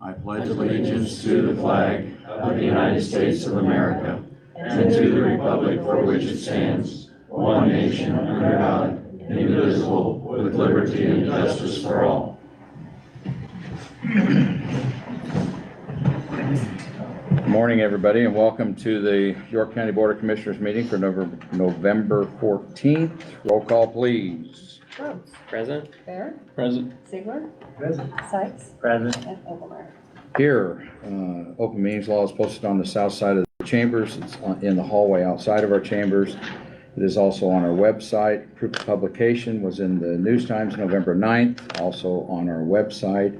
I pledge allegiance to the flag of the United States of America and to the republic for which it stands, one nation under God, indivisible, with liberty and justice for all. Good morning, everybody, and welcome to the York County Board of Commissioners meeting for November 14th. Roll call, please. Rhodes. Present. Bear. Present. Ziegler. Present. Sykes. Present. And Overmeyer. Here, open meetings law is posted on the south side of the chambers. It's in the hallway outside of our chambers. It is also on our website. Proof of publication was in the News Times November 9th, also on our website.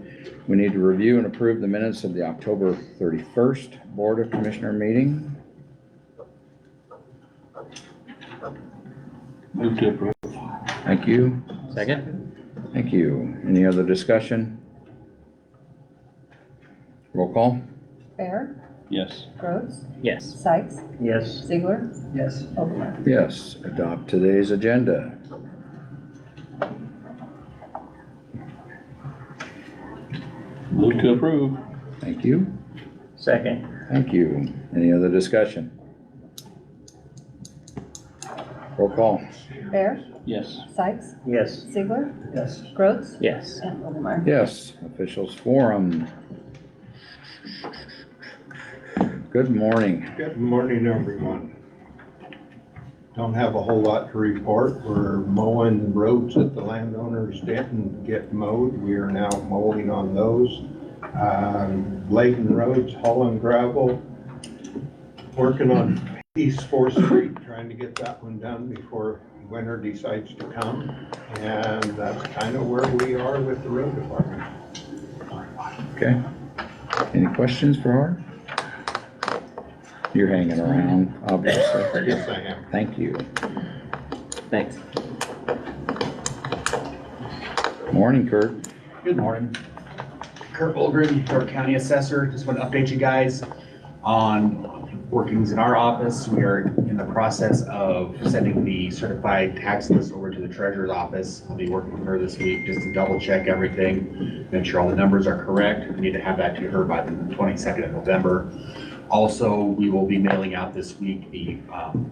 We need to review and approve the minutes of the October 31st Board of Commissioner meeting. Move to approve. Thank you. Second. Thank you. Any other discussion? Roll call. Bear. Yes. Rhodes. Yes. Sykes. Yes. Ziegler. Yes. Overmeyer. Yes. Adopt today's agenda. Move to approve. Thank you. Second. Thank you. Any other discussion? Roll call. Bear. Yes. Sykes. Yes. Ziegler. Yes. Rhodes. Yes. And Overmeyer. Yes. Officials forum. Good morning. Good morning, everyone. Don't have a whole lot to report. We're mowing roads that the landowners didn't get mowed. We are now mowing on those. Blading roads, hauling gravel. Working on East 4th Street, trying to get that one done before winter decides to come. And that's kind of where we are with the road department. Okay. Any questions for her? You're hanging around, obviously. Yes, I am. Thank you. Thanks. Morning, Kurt. Good morning. Kurt Olgren, York County Assessor. Just want to update you guys on workings in our office. We are in the process of sending the certified tax list over to the treasurer's office. I'll be working with her this week just to double check everything, make sure all the numbers are correct. We need to have that to her by the 22nd of November. Also, we will be mailing out this week the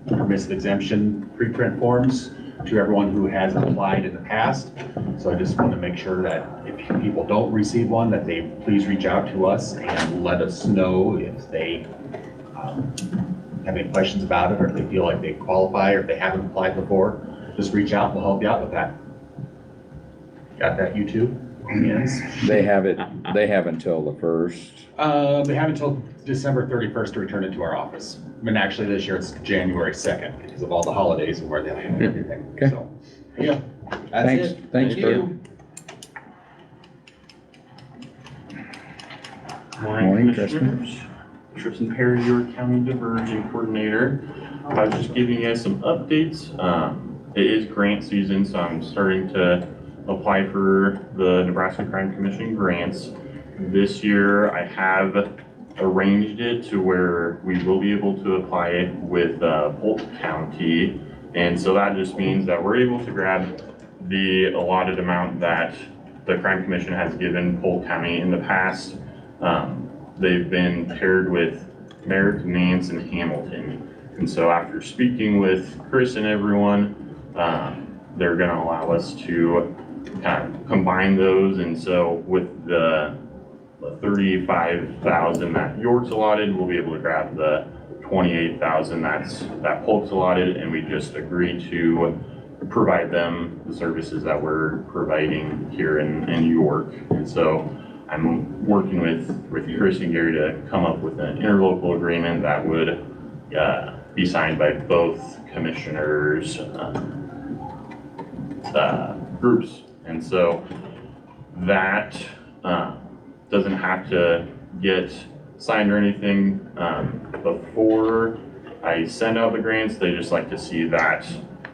permissive exemption preprint forms to everyone who has applied in the past. So I just want to make sure that if people don't receive one, that they please reach out to us and let us know if they have any questions about it, or if they feel like they qualify, or if they haven't applied before. Just reach out, we'll help you out with that. Got that, you too? Yes. They have until the 1st. They have until December 31st to return it to our office. I mean, actually, this year it's January 2nd because of all the holidays and where they land and everything. Okay. So, yeah. Thanks, Thank Kurt. you. Morning, Commissioners. Tristan Perry, York County Diversion Coordinator. I was just giving you guys some updates. It is grant season, so I'm starting to apply for the Nebraska Crime Commission grants. This year, I have arranged it to where we will be able to apply with Polk County. And so that just means that we're able to grab the allotted amount that the Crime Commission has given Polk County in the past. They've been paired with Merritt, Nance, and Hamilton. And so after speaking with Chris and everyone, they're going to allow us to kind of combine those. And so with the 35,000 that York's allotted, we'll be able to grab the 28,000 that Polk's allotted, and we just agree to provide them the services that we're providing here in York. And so I'm working with Chris and Gary to come up with an interlocal agreement that would be signed by both commissioners' groups. And so that doesn't have to get signed or anything before I send out the grants. They just like to see that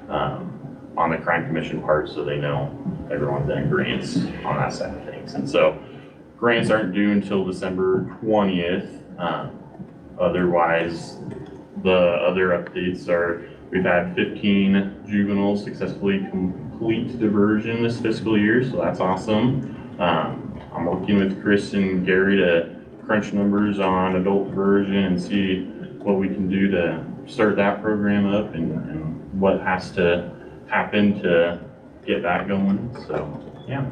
on the Crime Commission part, so they know everyone's in grants on that side of things. And so grants aren't due until December 20th. Otherwise, the other updates are we've had 15 juveniles successfully complete diversion this fiscal year, so that's awesome. I'm working with Chris and Gary to crunch numbers on adult diversion and see what we can do to start that program up and what has to happen to get that going. So, yeah.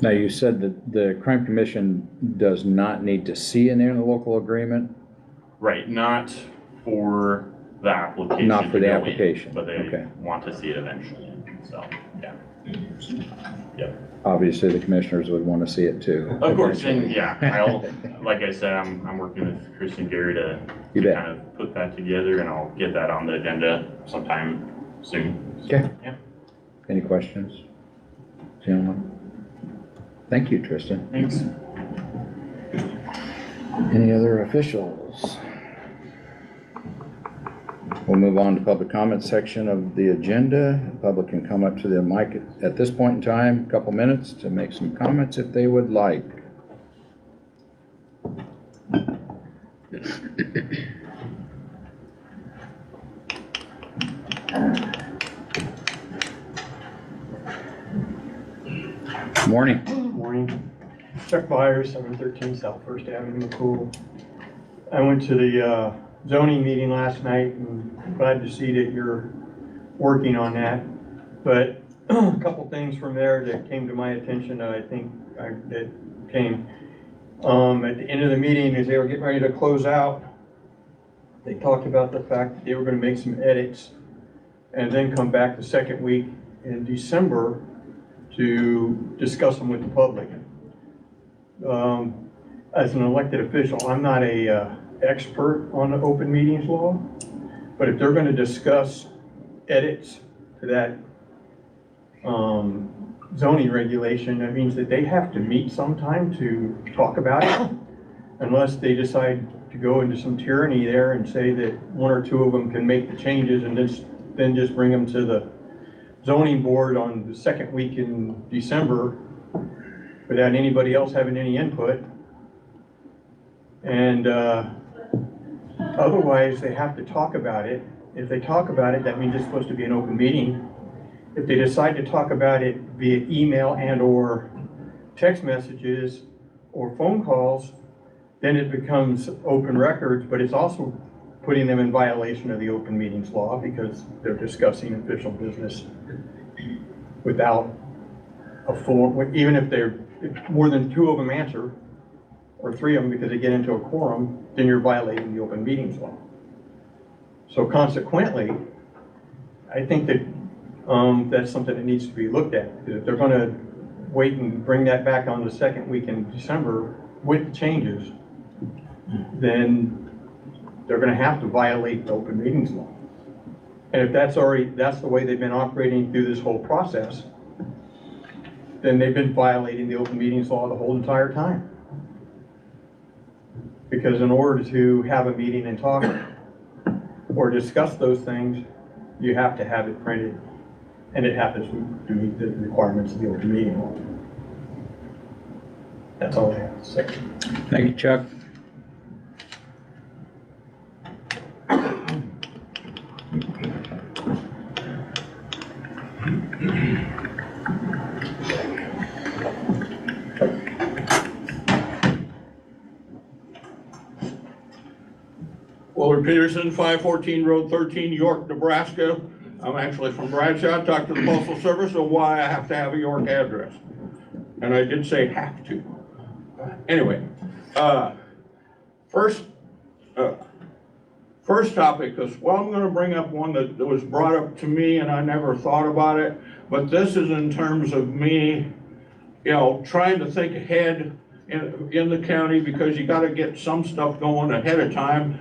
Now, you said that the crime commission does not need to see an interlocal agreement? Right, not for the application. Not for to the go in, application, But they okay. want to see it eventually, so, yeah. Yep. Obviously, the commissioners would want to see it too. Of course, and yeah, I'll, like I said, I'm working with Chris and Gary to You bet. kind of put that together, and I'll get that on the agenda sometime soon. So, Okay. Yeah, Any questions, gentlemen? Thank you, Tristan. thanks. Any other officials? We'll move on to public comment section of the agenda. The public can come up to the mic at this point in time, a couple minutes to make some comments if they would like. Morning. Morning. Chuck Byers, 713 South First Avenue, McCool. I went to the zoning meeting last night and glad to see that you're working on that. But a couple things from there that came to my attention that I think that came at the end of the meeting as they were getting ready to close out. They talked about the fact that they were going to make some edits and then come back the second week in December to discuss them with the public. As an elected official, I'm not a expert on the open meetings law, but if they're going to discuss edits to that zoning regulation, that means that they have to meet sometime to talk about it, unless they decide to go into some tyranny there and say that one or two of them can make the changes and then just bring them to the zoning board on the second week in December without anybody else having any input. And otherwise, they have to talk about it. If they talk about it, that means it's supposed to be an open meeting. If they decide to talk about it via email and or text messages or phone calls, then it becomes open records, but it's also putting them in violation of the open meetings law because they're discussing official business without a form, even if more than two of them answer, or three of them because they get into a quorum, then you're violating the open meetings law. So consequently, I think that that's something that needs to be looked at. Because if they're gonna wait and bring that back on the second week in December with the changes, then they're gonna have to violate the open meetings law. And if that's the way they've been operating through this whole process, then they've been violating the open meetings law the whole entire time. Because in order to have a meeting and talk or discuss those things, you have to have it printed, and it happens to meet the requirements of the open meeting law. That's all I have to say. Thank you, Chuck. Willard Peterson, 514 Road 13, York, Nebraska. I'm actually from Bradshaw. Talked to the Postal Service on why I have to have a York address. And I did say have to. Anyway, first topic is, well, I'm going to bring up one that was brought up to me and I never thought about it, but this is in terms of me, trying to think ahead in the county because you got to get some stuff going ahead of time.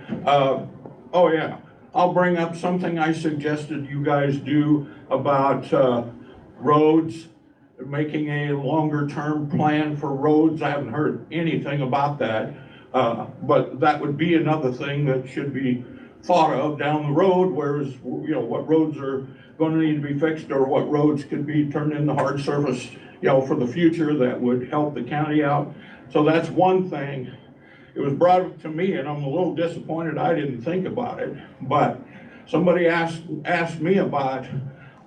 Oh yeah, I'll bring up something I suggested you guys do about roads, making a longer term plan for roads. I haven't heard anything about that, but that would be another thing that should be thought of down the road, whereas, what roads are going to need to be fixed or what roads could be turned into hard surface, for the future that would help the county out. So that's one thing. It was brought up to me and I'm a little disappointed I didn't think about it, but somebody asked me about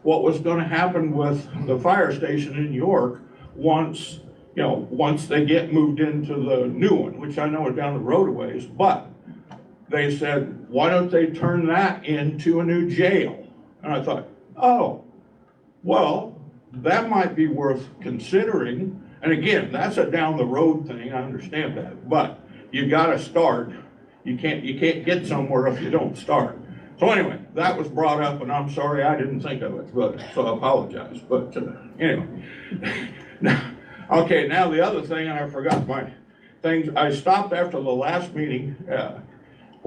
what was going to happen with the fire station in York once, once they get moved into the new one, which I know is down the road a ways, but they said, why don't they turn that into a new jail? And I thought, oh, well, that might be worth considering. And again, that's a down the road thing, I understand that, but you gotta start. You can't get somewhere if you don't start. So anyway, that was brought up, and I'm sorry I didn't think of it, but, so I apologize, but anyway. Okay, now the other thing, and I forgot my things, I stopped after the last meeting,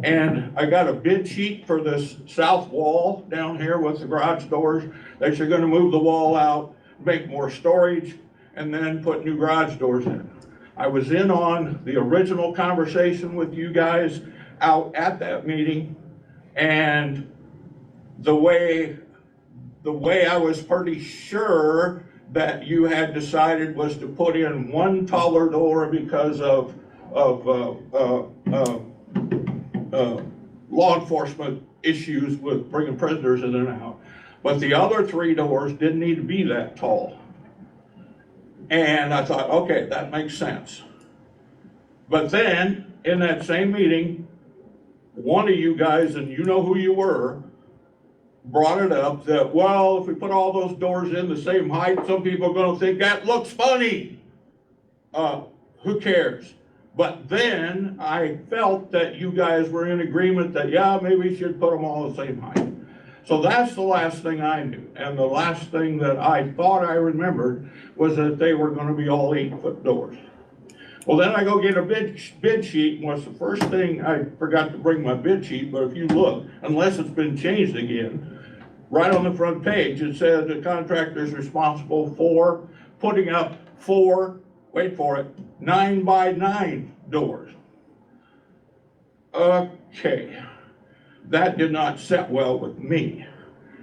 and I got a bid sheet for this south wall down here with the garage doors. They're gonna move the wall out, make more storage, and then put new garage doors in. I was in on the original conversation with you guys out at that meeting, and the way I was pretty sure that you had decided was to put in one taller door because of law enforcement issues with bringing prisoners in and out. But the other 3 doors didn't need to be that tall. And I thought, okay, that makes sense. But then, in that same meeting, one of you guys, and you know who you were, brought it up that, well, if we put all those doors in the same height, some people are gonna think that looks funny. Who cares? But then I felt that you guys were in agreement that, yeah, maybe we should put them all the same height. So that's the last thing I knew. And the last thing that I thought I remembered was that they were gonna be all 8-foot doors. Well, then I go get a bid sheet, and what's the first thing, I forgot to bring my bid sheet, but if you look, unless it's been changed again, right on the front page, it says the contractor is responsible for putting up 4, wait for it, 9x9 doors. Okay, that did not set well with me.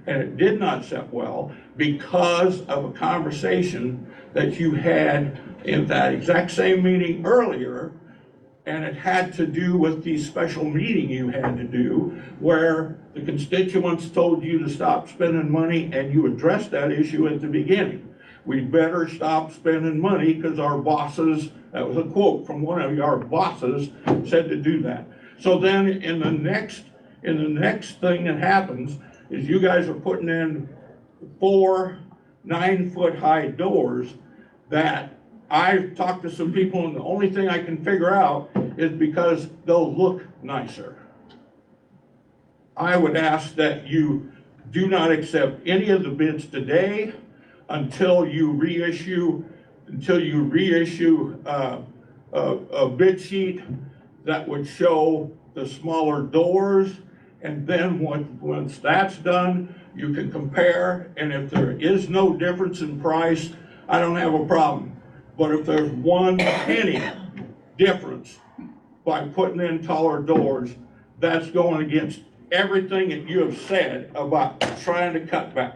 And it did not set well because of a conversation that you had in that exact same meeting earlier, and it had to do with the special meeting you had to do where the constituents told you to stop spending money, and you addressed that issue at the beginning. We better stop spending money because our bosses, that was a quote from one of our bosses, said to do that. So then in the next thing that happens is you guys are putting in 4 9-foot high doors that I've talked to some people, and the only thing I can figure out is because they'll look nicer. I would ask that you do not accept any of the bids today until you reissue a bid sheet that would show the smaller doors. And then once that's done, you can compare, and if there is no difference in price, I don't have a problem. But if there's 1 penny difference by putting in taller doors, that's going against everything that you have said about trying to cut back.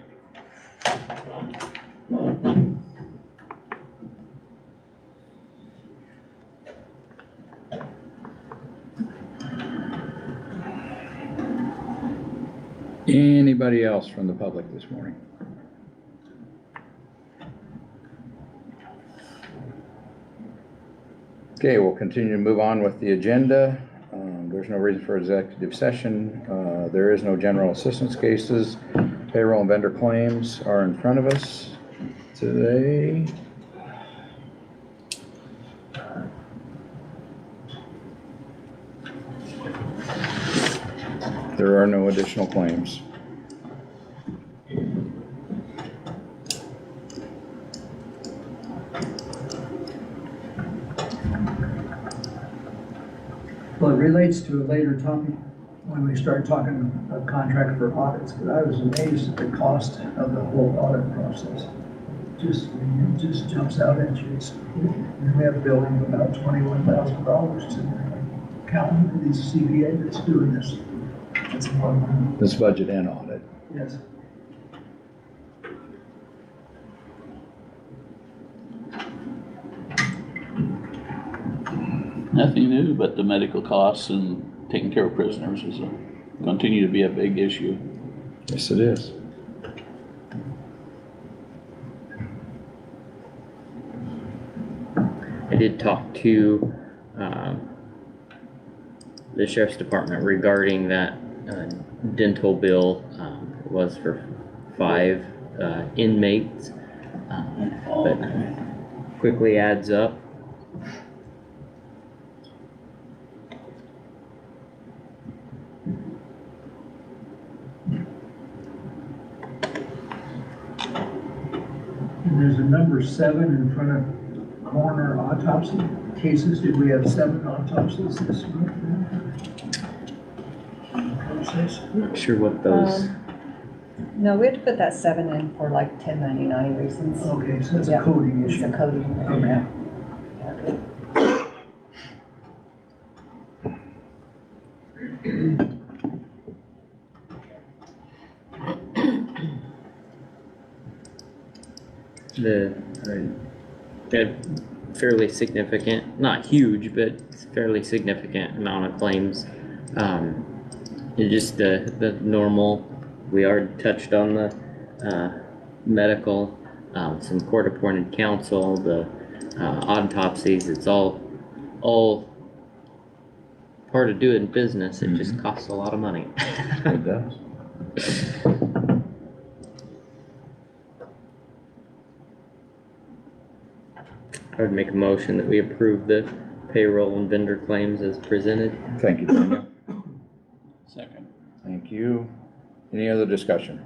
Anybody else from the public this morning? Okay, we'll continue to move on with the agenda. There's no reason for executive session. There is no general assistance cases. Payroll and vendor claims are in front of us today. There are no additional claims. Well, it relates to a later topic when we start talking of contract for audits, but I was amazed at the cost of the whole audit process. It just jumps out at you. We have a building of about $21,000 to account for these CPA that's doing this. That's a lot of money. This budget and audit. Yes. Nothing new, but the medical costs and taking care of prisoners is continue to be a big issue. Yes, it is. I did talk to, the sheriff's department regarding that, dental bill, it was for 5, inmates. But quickly adds up. And there's a number 7 in front of coroner autopsy cases. Did we have 7 autopsies this month? Process? I'm not sure what those, No, we have to put that 7 in for like 1099 reasons. Okay, so that's a Yeah, coding It's issue. a coding. Okay. a fairly significant, not huge, but fairly significant amount of claims. And just the normal, we already touched on the, medical, some court-appointed counsel, the, autopsies, it's all part of doing business, it just costs a lot of money. It does. I would make a motion that we approve the payroll and vendor claims as presented. Thank you, Daniel. Second. Thank you. Any other discussion?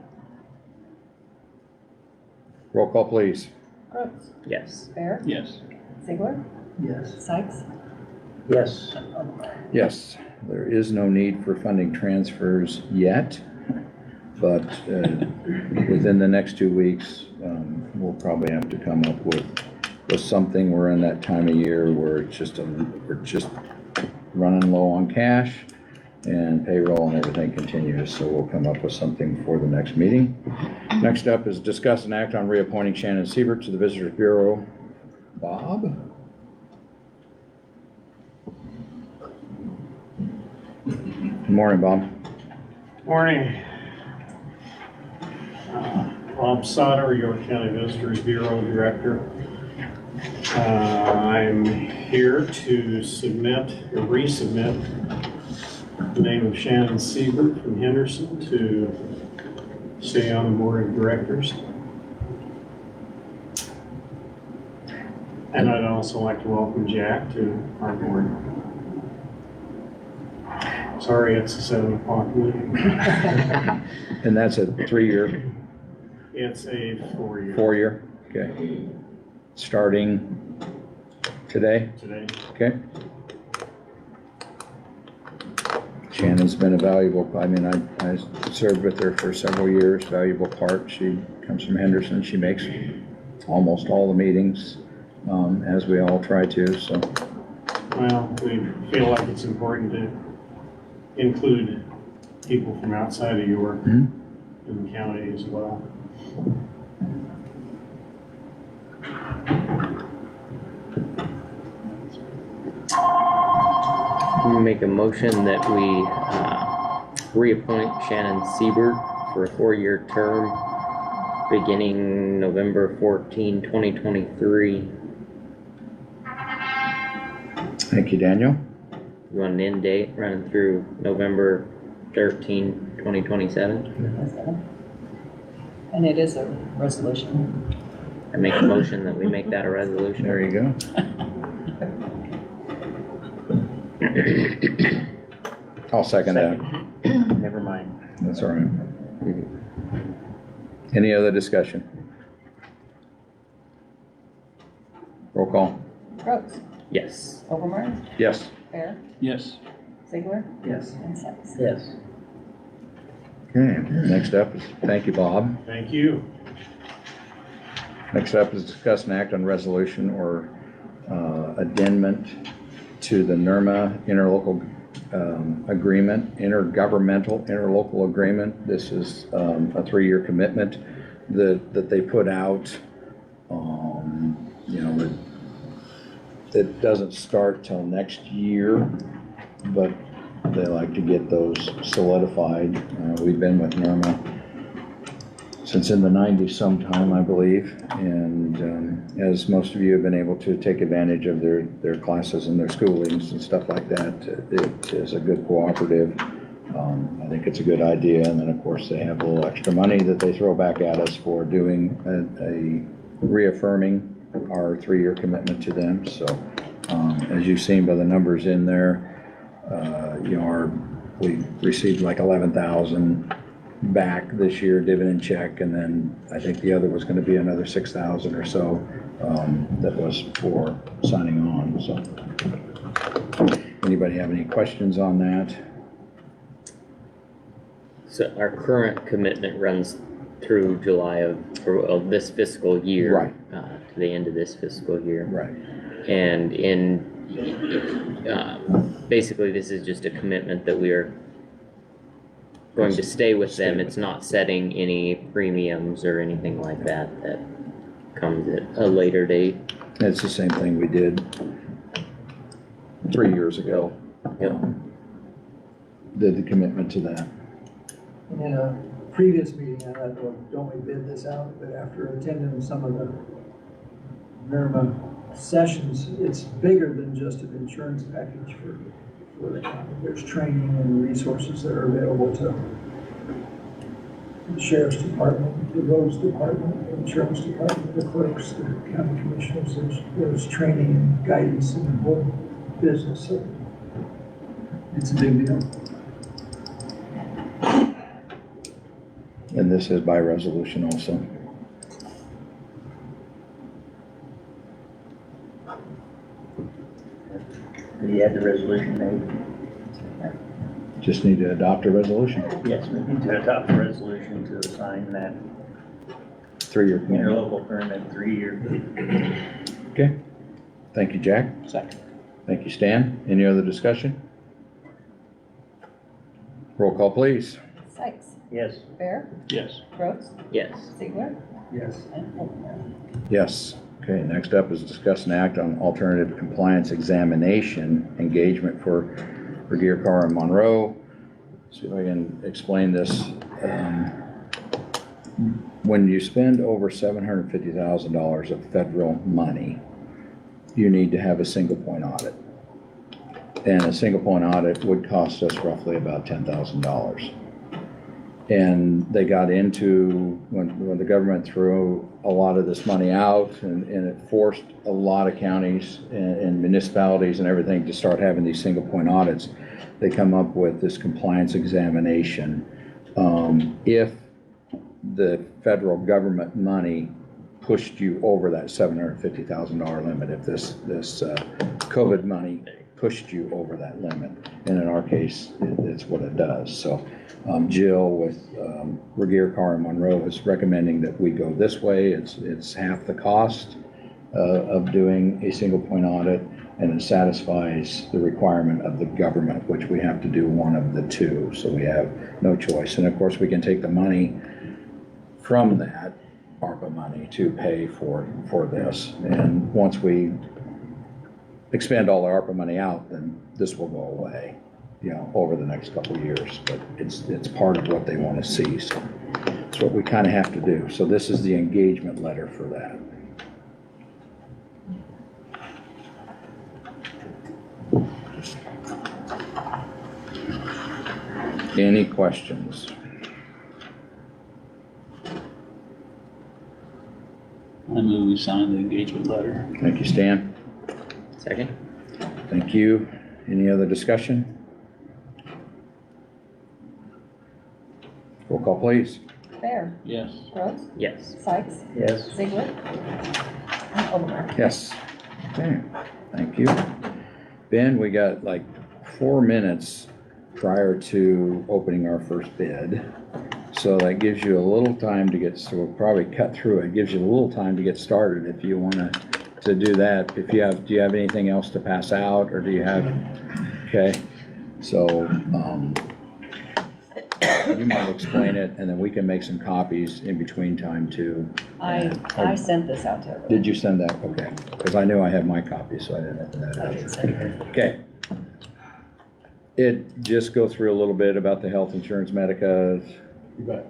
Roll call, please. Brooks, Yes. Bear, Yes. Ziegler, Yes. Sykes, Yes. Yes, there is no need for funding transfers yet, but within the next 2 weeks, we'll probably have to come up with something. We're in that time of year where it's just we're just running low on cash, and payroll and everything continues, so we'll come up with something for the next meeting. Next up is discuss and act on reappointing Shannon Siebert to the Visitors Bureau. Bob? Good morning, Bob. Morning. Bob Sauter, York County Visitors Bureau Director. I'm here to resubmit the name of Shannon Siebert from Henderson to stay on the board of directors. And I'd also like to welcome Jack to our board. Sorry, it's a 7 o'clock meeting. And that's a 3-year, It's a 4-year 4-year? Okay. Starting today? today. Okay. Shannon's been a valuable, I mean, I served with her for several years, valuable part. She comes from Henderson. She makes almost all the meetings, as we all try to, so. Well, we feel like it's important to include people from outside of York in the county as well. We make a motion that we reappoint Shannon Siebert for a 4-year term beginning November 14, 2023. Thank you, Daniel. You want an end date running through November 13, 2027? And it is a resolution. I make a motion that we make that a resolution. There you go. I'll second that. Never mind. That's all right. Any other discussion? Roll call. Brooks, Yes. Overmars, Yes. Bear, Yes. Ziegler, Yes. and Sykes. Yes. Okay, next up is, thank you, Bob. Thank you. Next up is discuss and act on resolution or addendum to the NERMA interlocal agreement, intergovernmental interlocal agreement. This is a 3-year commitment that they put out. You know, it doesn't start till next year, but they like to get those solidified. We've been with NERMA since in the 90s sometime, I believe. And as most of you have been able to take advantage of their classes and their schoolings and stuff like that, it is a good cooperative. I think it's a good idea. And then, of course, they have a little extra money that they throw back at us for doing a reaffirming our 3-year commitment to them. So as you've seen by the numbers in there, we received like 11,000 back this year, dividend check, and then I think the other was going to be another 6,000 or so that was for signing on. So anybody have any questions on that? So our current commitment runs through July of this fiscal year. Right. To the end of this fiscal year. Right. And basically this is just a commitment that we are going to stay with them. It's not setting any premiums or anything like that comes at a later date. It's the same thing we did 3 years ago. Yep. Did the commitment to that. In a previous meeting, I thought, well, don't we bid this out? But after attending some of the NERMA sessions, it's bigger than just an insurance package for the county. There's training and resources that are available to the sheriff's department, the roads department, the insurance department, the clerks, the county commissioners. There's training and guidance in the whole business. So it's a big deal. And this is by resolution also. You had the resolution made? Just need to adopt a resolution. Yes, we need to adopt a resolution to assign that 3-year commitment. interlocal permit 3-year. Okay. Thank you, Jack. Second. Thank you, Stan. Any other discussion? Roll call, please. Sykes, Yes. Bear, Yes. Rhodes, Yes. Ziegler, Yes. and Overbaugh. Yes. Okay, next up is discuss and act on alternative compliance examination engagement for Gear Car and Monroe. See if I can explain this. When you spend over $750,000 of federal money, you need to have a single point audit. And a single point audit would cost us roughly about $10,000. And they got into, when the government threw a lot of this money out and it forced a lot of counties and municipalities and everything to start having these single point audits, they come up with this compliance examination. If the federal government money pushed you over that $750,000 limit, if this COVID money pushed you over that limit. And in our case, it's what it does. So Jill with Regier Carr and Monroe is recommending that we go this way. It's half the cost of doing a single point audit, and it satisfies the requirement of the government, which we have to do one of the two. So we have no choice. And of course, we can take the money from that ARPA money to pay for this. And once we expend all the ARPA money out, then this will go away, over the next couple of years. But it's part of what they want to see. So it's what we kind of have to do. So this is the engagement letter for that. Any questions? I move we sign the engagement letter. Thank you, Stan. Second? Thank you. Any other discussion? Roll call, please. Bear, Yes. Rhodes, Yes. Sykes, Yes. Ziegler, and Overbaugh. Yes. Okay, thank you. Ben, we got like 4 minutes prior to opening our first bid. So that gives you a little time to get, so we'll probably cut through it. Gives you a little time to get started if you want to do that. Do you have anything else to pass out, or do you have, okay. So, you might explain it, and then we can make some copies in between time too. I sent this out to everyone. Did you send that? Okay, because I knew I had my copy, so I didn't have that. I did send it. Okay. It just go through a little bit about the health insurance Medica. You bet.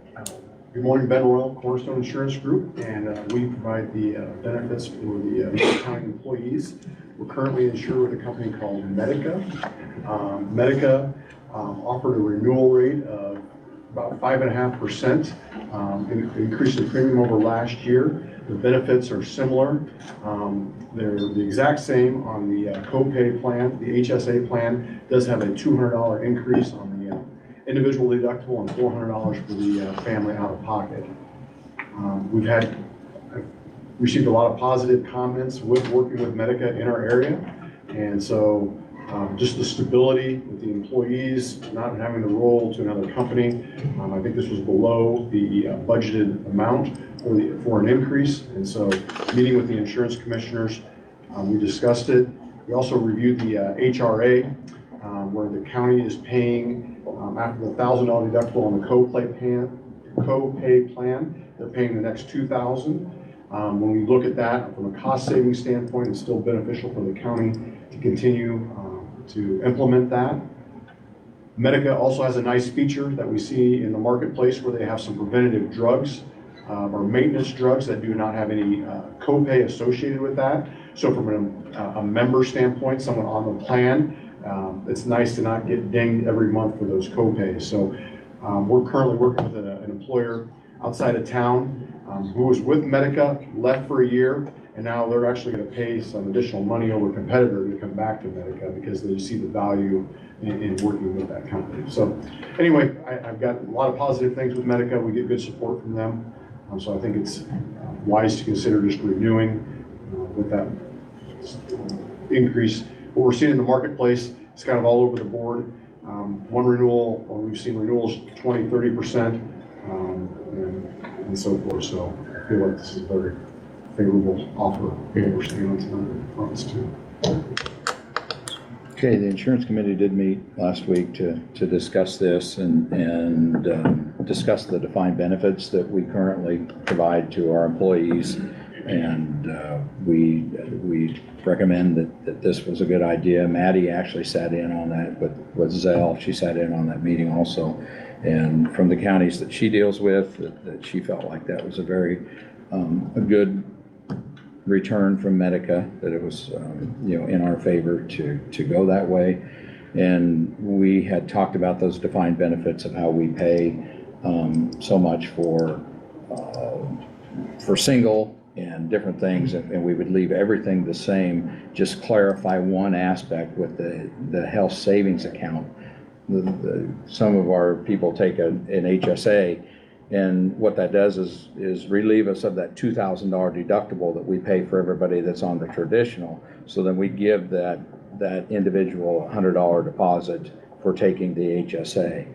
Good morning, Ben Royal, Cornerstone Insurance Group, and we provide the benefits for the county employees. We're currently insured with a company called Medica. Medica offered a renewal rate of about 5.5%, increase in premium over last year. The benefits are similar. They're the exact same on the copay plan. The HSA plan does have a $200 increase on the individual deductible and $400 for the family out of pocket. We've received a lot of positive comments with working with Medica in our area. And so just the stability with the employees, not having to roll to another company. I think this was below the budgeted amount for an increase. And so meeting with the insurance commissioners, we discussed it. We also reviewed the HRA, where the county is paying, after the $1,000 deductible on the copay plan, they're paying the next $2,000. When we look at that from a cost saving standpoint, it's still beneficial for the county to continue to implement that. Medica also has a nice feature that we see in the marketplace where they have some preventative drugs or maintenance drugs that do not have any copay associated with that. So from a member standpoint, someone on the plan, it's nice to not get dinged every month for those copays. So we're currently working with an employer outside of town who was with Medica, left for a year, and now they're actually going to pay some additional money over a competitor to come back to Medica because they see the value in working with that company. So anyway, I've got a lot of positive things with Medica. We get good support from them. So I think it's wise to consider just renewing with that increase. What we're seeing in the marketplace, it's kind of all over the board. One renewal, or we've seen renewals 20, 30%, and so forth. So I feel like this is a very favorable offer we're seeing on this too. Okay, the insurance committee did meet last week to discuss this and discuss the defined benefits that we currently provide to our employees. And we recommend that this was a good idea. Maddie actually sat in on that with Zell. She sat in on that meeting also. And from the counties that she deals with, that she felt like that was a very a good return from Medica, that it was in our favor to go that way. And we had talked about those defined benefits of how we pay so much for single and different things, and we would leave everything the same, just clarify one aspect with the health savings account. Some of our people take an HSA, and what that does is relieve us of that $2,000 deductible that we pay for everybody that's on the traditional. So then we give that individual a $100 deposit for taking the HSA.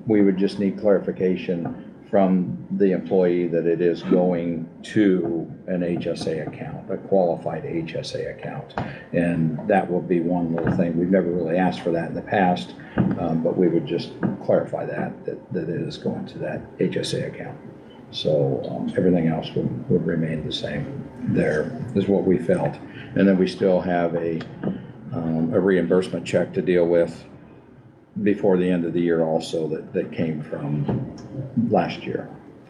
We would just need clarification from the employee that it is going to an HSA account, a qualified HSA account. And that will be one little thing. We've never really asked for that in the past, but we would just clarify that it is going to that HSA account. So everything else would remain the same. There is what we felt. And then we still have a reimbursement check to deal with before the end of the year also that came from last year,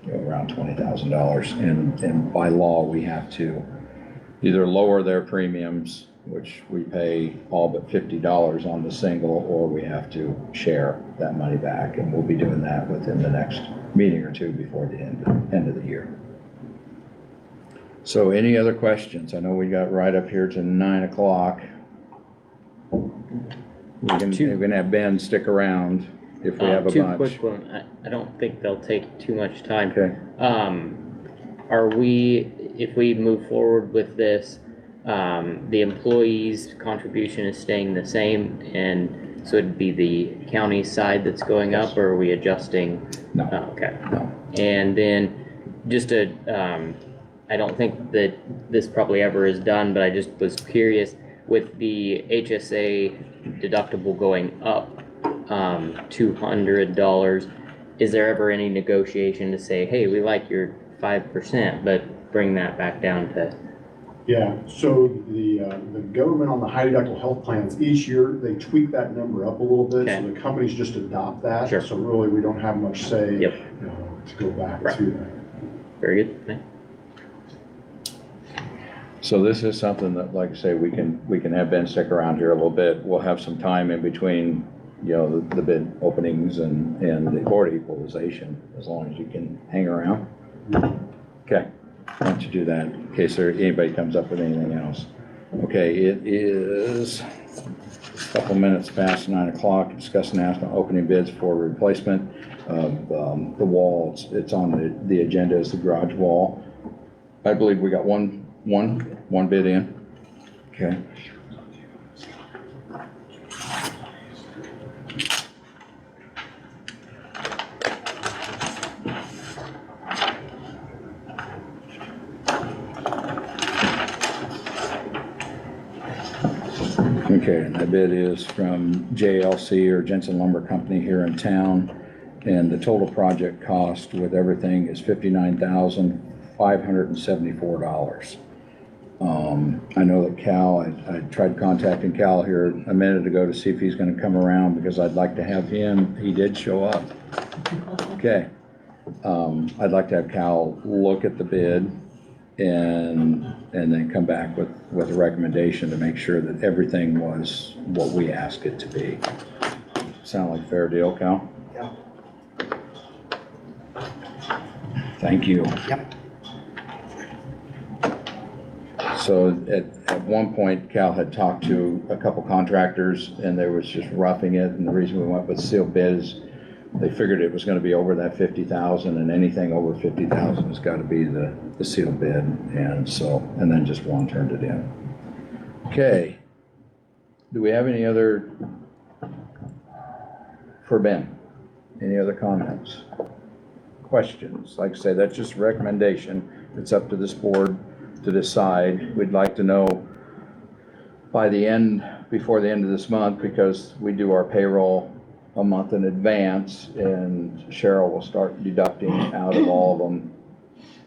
around $20,000. And by law, we have to either lower their premiums, which we pay all but $50 on the single, or we have to share that money back. And we'll be doing that within the next meeting or two before the end of the year. So any other questions? I know we got right up here to 9 o'clock. We're gonna have Ben stick around if we have a bunch. Two quick ones. I don't think they'll take too much time. Okay. If we move forward with this, the employees' contribution is staying the same, and so it'd be the county side that's going up, or are we adjusting? No. Oh, okay. No. And then just I don't think that this probably ever is done, but I just was curious, with the HSA deductible going up $200, is there ever any negotiation to say, hey, we like your 5%, but bring that back down to? Yeah, so the government on the high deductible health plans, each year they tweak that number up a little bit, Okay. so the companies just adopt that. Sure. So really, we don't have much say. Yep. to go back Right. to that. Very good. Thank- So this is something that, like I say, we can have Ben stick around here a little bit. We'll have some time in between, you know, the bid openings and the board equalization, as long as you can hang around. Okay, why don't you do that, in case anybody comes up with anything else. Okay, it is a couple minutes past 9 o'clock, discuss national opening bids for replacement of the walls. It's on the agenda as the garage wall. I believe we got one bid in. Okay. Okay, and the bid is from JLC or Jensen Lumber Company here in town. And the total project cost with everything is $59,574. I know that Cal, I tried contacting Cal here a minute ago to see if he's gonna come around because I'd like to have him, he did show up. Okay, I'd like to have Cal look at the bid and then come back with a recommendation to make sure that everything was what we asked it to be. Sound like a fair deal, Cal? Yeah. Thank you. Yep. So at one point, Cal had talked to a couple contractors and they was just roughing it, and the reason we went with sealed bid is they figured it was gonna be over that 50,000, and anything over 50,000 has gotta be the sealed bid, and then just one turned it in. Okay. Do we have any other, for Ben, any other comments? Questions? Like I say, that's just a recommendation. It's up to this board to decide. We'd like to know before the end of this month, because we do our payroll a month in advance, and Cheryl will start deducting out of all of them,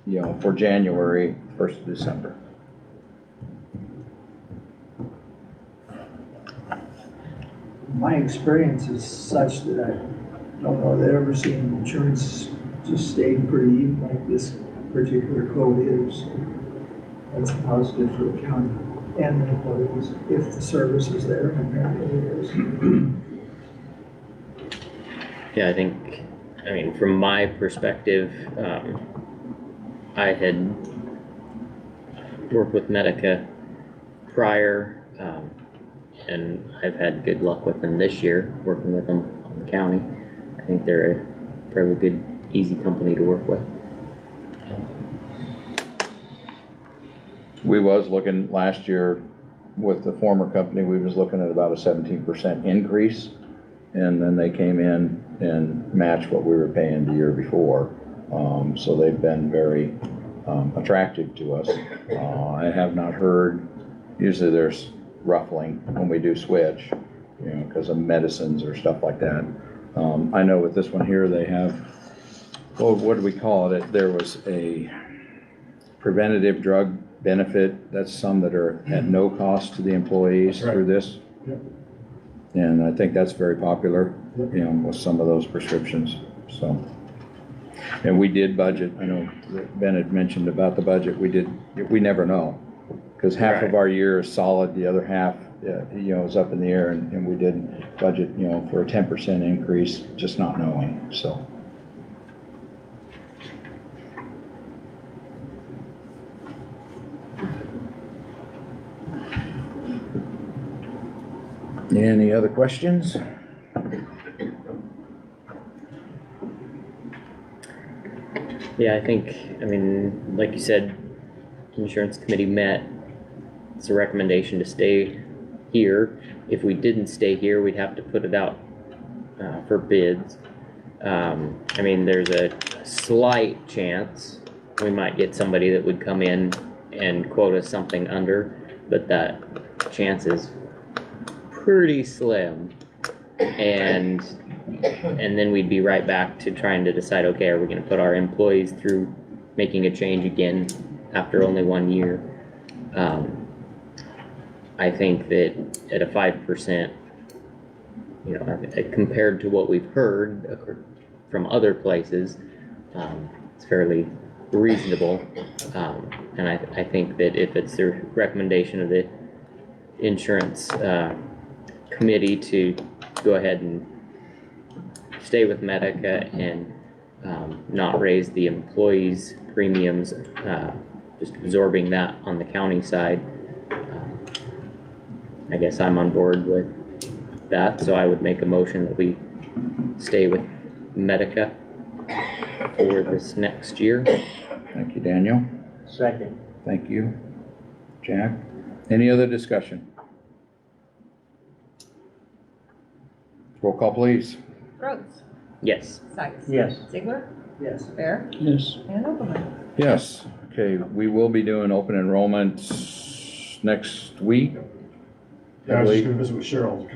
you know, for January, 1st of December. My experience is such that I don't know that I've ever seen insurance just staying pretty even like this particular quote is. That's a positive for the county and the employees, if the service is there, and apparently it is. Yeah, I mean, from my perspective, I had worked with Medica prior, and I've had good luck with them this year, working with them on the county. I think they're a fairly good, easy company to work with. We was looking last year with the former company, we was looking at about a 17% increase. And then they came in and matched what we were paying the year before. So they've been very attractive to us. I have not heard, usually there's ruffling when we do switch, you know, because of medicines or stuff like that. I know with this one here, they have, well, what do we call it? There was a preventative drug benefit. That's some that are at no cost to the employees through this. Yep. And I think that's very popular, you know, with some of those prescriptions, so. And we did budget, I know that Ben had mentioned about the budget, we never know. Because half of Right. our year is solid, the other half, you know, is up in the air, and we did budget, you know, for a 10% increase, just not knowing, so. Any other questions? Yeah, I mean, like you said, insurance committee met. It's a recommendation to stay here. If we didn't stay here, we'd have to put it out for bids. I mean, there's a slight chance we might get somebody that would come in and quote us something under, but that chance is pretty slim. And then we'd be right back to trying to decide, okay, are we gonna put our employees through making a change again after only 1 year? I think that at a 5%, you know, compared to what we've heard from other places, It's fairly reasonable. And I think that if it's the recommendation of the insurance, committee to go ahead and stay with Medica and, not raise the employees' premiums, just absorbing that on the county side, I guess I'm on board with that, so I would make a motion that we stay with Medica for this next year. Thank you, Daniel. Second. Thank you, Jack. Any other discussion? Roll call, please. Rhodes, Yes. Sykes. Yes. Ziegler, Yes. Bear, Yes. and Overman. Yes, okay, we will be doing open enrollment next week. Yeah, I was just gonna visit with Cheryl.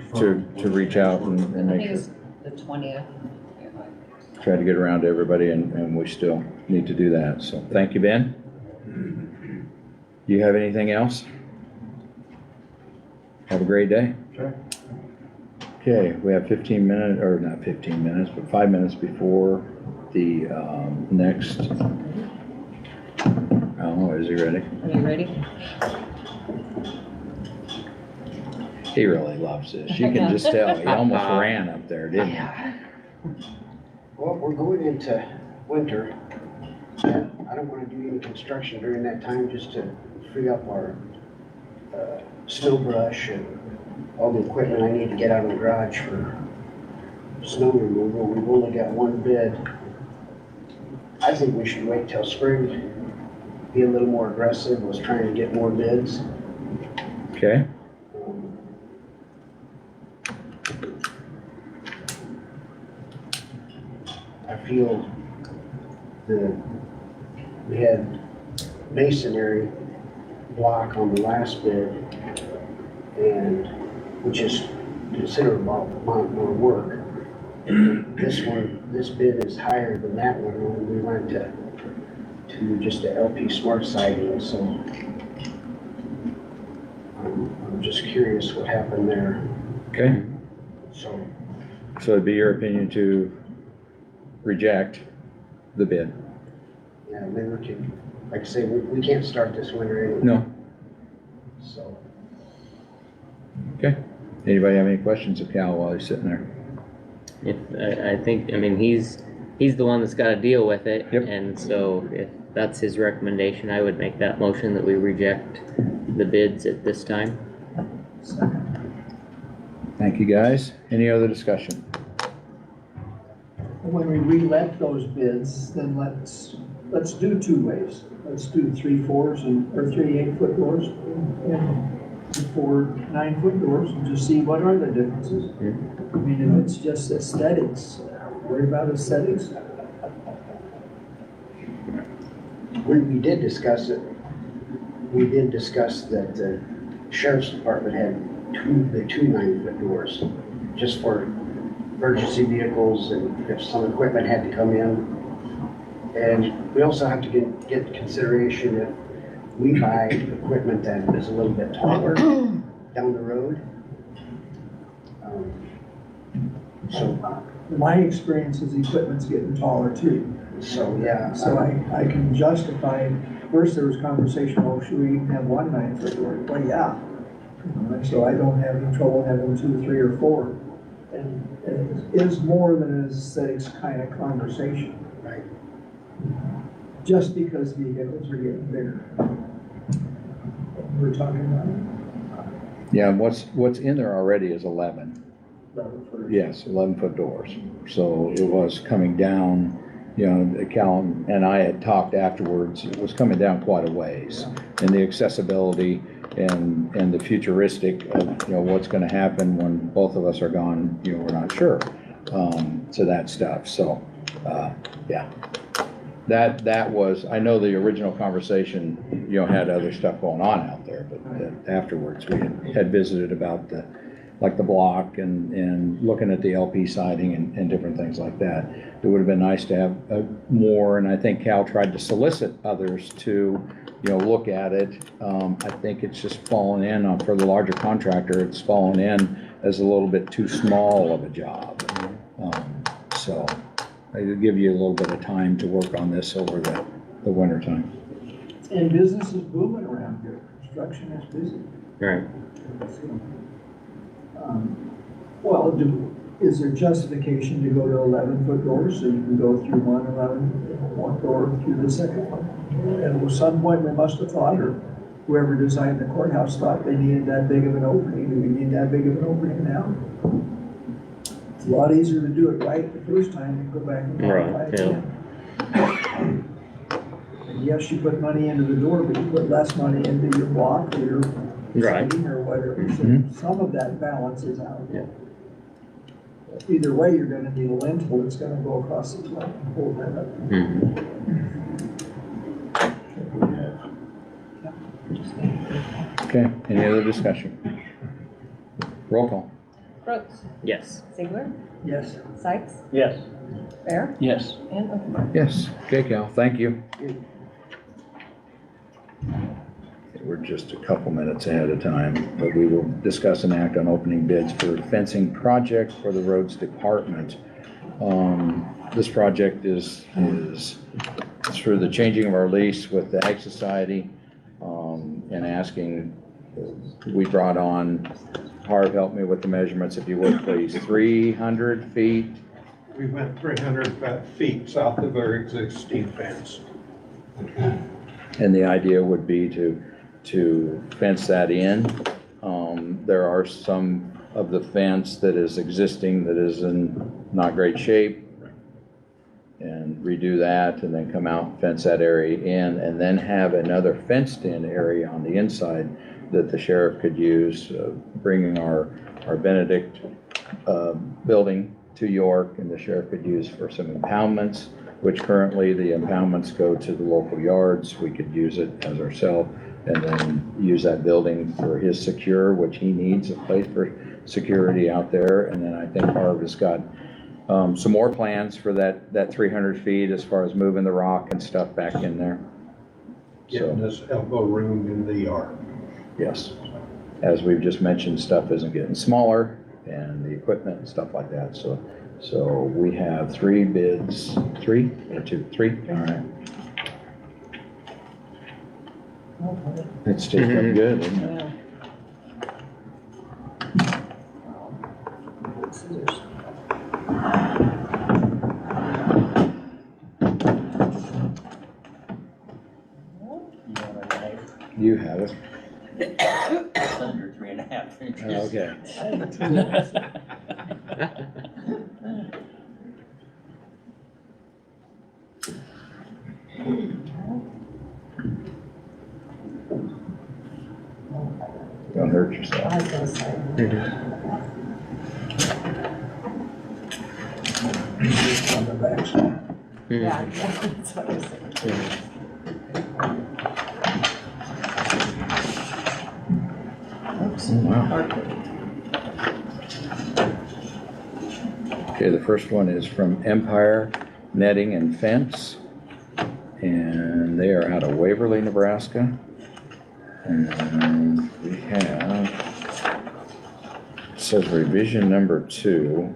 To reach out and I make think sure, it's the 20th. try to get around to everybody, and we still need to do that, so thank you, Ben. You have anything else? Have a great day. Okay. Okay, we have 15 minutes, or not 15 minutes, but 5 minutes before the, next. Oh, is he ready? Are you ready? He really loves this. You can just tell. He almost ran up there, didn't he? Well, we're going into winter, and I don't wanna do any construction during that time just to free up our, snow brush and all the equipment I need to get out of the garage for snow removal. We've only got one bid. I think we should wait till spring, be a little more aggressive, was trying to get more bids. Okay, I feel we had masonry block on the last bid, and which is considerable amount more work. This bid is higher than that one when we went to just the LP Smart siding, so I'm just curious what happened there, okay. so. So it'd be your opinion to reject the bid? Yeah, maybe we can, like I say, we can't start this winter anyway. No. So, Okay. Anybody have any questions of Cal while he's sitting there? If, I think, I mean, he's the one that's gotta deal with it. Yep. And so if that's his recommendation, I would make that motion that we reject the bids at this time. Thank you, guys. Any other discussion? When we relet those bids, then let's do two ways. Let's do 3/4s or 3 8-foot doors and 4 9-foot doors and just see what are the differences. I mean, if it's just aesthetics, worry about aesthetics. we did discuss it. We did discuss that the sheriff's department had two 9-foot doors, just for emergency vehicles and if some equipment had to come in. And we also have to get consideration if we buy equipment that is a little bit taller down the road. So, My experience is equipment's getting taller too. so, yeah. So I can justify, first there was conversation, oh, should we even have one 9-foot door? Well, yeah. So I don't have any trouble having 2, 3, or 4. And it is more than an aesthetics kind of conversation. Right. Just because vehicles are getting bigger. We're talking about Yeah, and what's in there already is 11. Yes, 11-foot doors. So it was coming down, you know, Cal and I had talked afterwards, it was coming down quite a ways. And the accessibility and the futuristic of, you know, what's gonna happen when both of us are gone, you know, we're not sure. To that stuff, so, yeah. That was, I know the original conversation, you know, had other stuff going on out there, but afterwards, we had visited about the block and looking at the LP siding and different things like that. It would have been nice to have more, and I think Cal tried to solicit others to, you know, look at it. I think it's just fallen in, for the larger contractor, it's fallen in as a little bit too small of a job. So, it'll give you a little bit of time to work on this over the winter time. And business is booming around here, construction is busy. Right. Well, is there justification to go to 11-foot doors so you can go through one door through the second one? And at some point, we must have thought, or whoever designed the courthouse thought they needed that big of an opening. Do we need that big of an opening now? It's a lot easier to do it right the first time than go back and modify it again. And yes, you put money into the door, but you put less money into your block or your siding or whatever. So some of that balances out. Yeah. Either way, you're gonna need a lintel that's gonna go across the top and hold that up. Okay, any other discussion? Roll call. Brooks, Yes. Ziegler, Yes. Sykes, Yes. Bear, Yes. and Overmark. Yes, okay, Cal, thank you. We're just a couple minutes ahead of time, but we will discuss and act on opening bids for fencing project for the roads department. This project is through the changing of our lease with the Ag Society, and asking, we brought on, Harv, help me with the measurements if you would, please, 300 feet. We went 300 feet south of our existing fence. And the idea would be to fence that in. There are some of the fence that is existing that is in not great shape. And redo that and then come out and fence that area in and then have another fenced in area on the inside that the sheriff could use, bringing our Benedict building to York, and the sheriff could use for some impoundments, which currently the impoundments go to the local yards. We could use it as ourselves and then use that building for his secure, which he needs a place for security out there. And then I think Harv has got some more plans for that 300 feet as far as moving the rock and stuff back in there. Getting this elbow room in the yard. Yes, as we've just mentioned, stuff isn't getting smaller and the equipment and stuff like that. So we have 3 bids, 3 or 2, 3, all right. It's still pretty good, isn't it? Yeah. You want a knife? You have it. It's under 3.5 inches. Okay. Don't hurt yourself. I was gonna say. On the back side. Yeah, that's what I was saying. Oops. Oh, wow. Hard. Okay, the first one is from Empire Netting and Fence, and they are out of Waverly, Nebraska. And we have, it says revision number 2.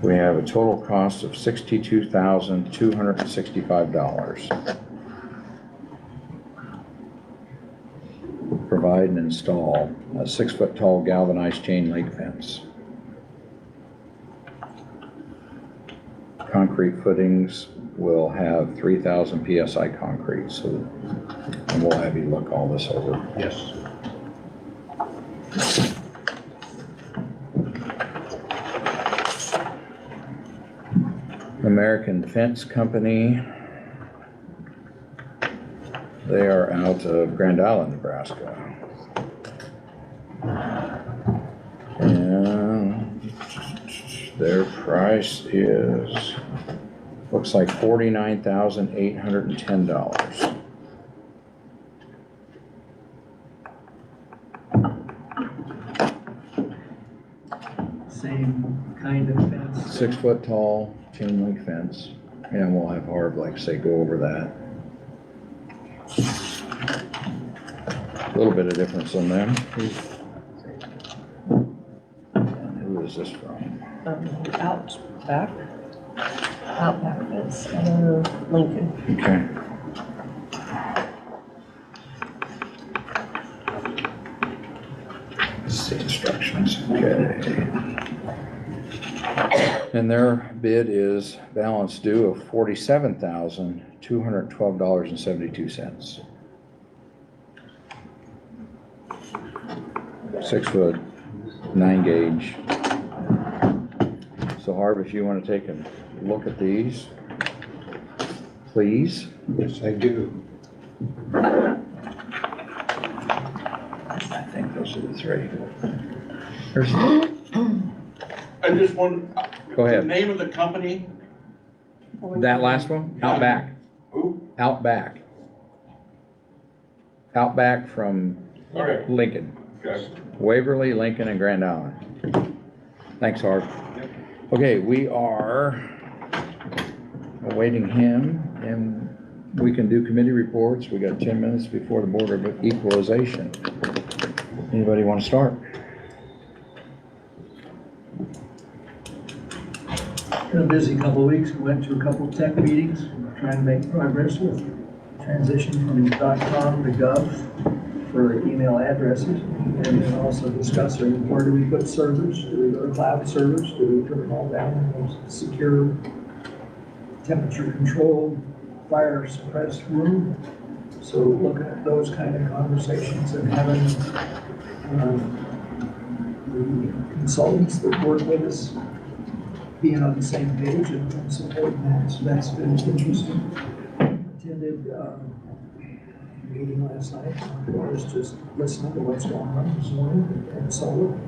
We have a total cost of $62,265. Provide and install a 6-foot tall galvanized chain link fence. Concrete footings will have 3,000 PSI concrete, so, and we'll have you look all this over. Yes. American Fence Company. They are out of Grand Island, Nebraska. And their price is, looks like $49,810. Same kind of fence. 6-foot tall chain link fence, and we'll have Harv, like say, go over that. A little bit of difference on them. is this from? Outback. Outback is Lincoln. Okay. Let's see, instructions, okay. And their bid is balance due of $47,212.72. 6 foot, 9 gauge. So Harv, if you want to take a look at these, please. Yes, I do. I think those are the 3. I just want, Go the ahead. name of the company, That last one, Outback. who? Outback. Outback from Okay, Lincoln. okay. Waverly, Lincoln, and Grand Island. Thanks, Harv. Okay, we are awaiting him, and we can do committee reports. We got 10 minutes before the Board of Equalization. Anybody want to start? Been a busy couple of weeks. We went to a couple of tech meetings, trying to make progress with transition from .com to .gov for email addresses. And then also discussing where do we put servers? Do we go to cloud servers? Do we put them all down in a secure, temperature controlled, fire suppressed room? So looking at those kind of conversations and having the consultants that work with us being on the same page and supporting that. So that's been interesting. Attended a meeting last night. I was just listening to what's going on this morning in solar.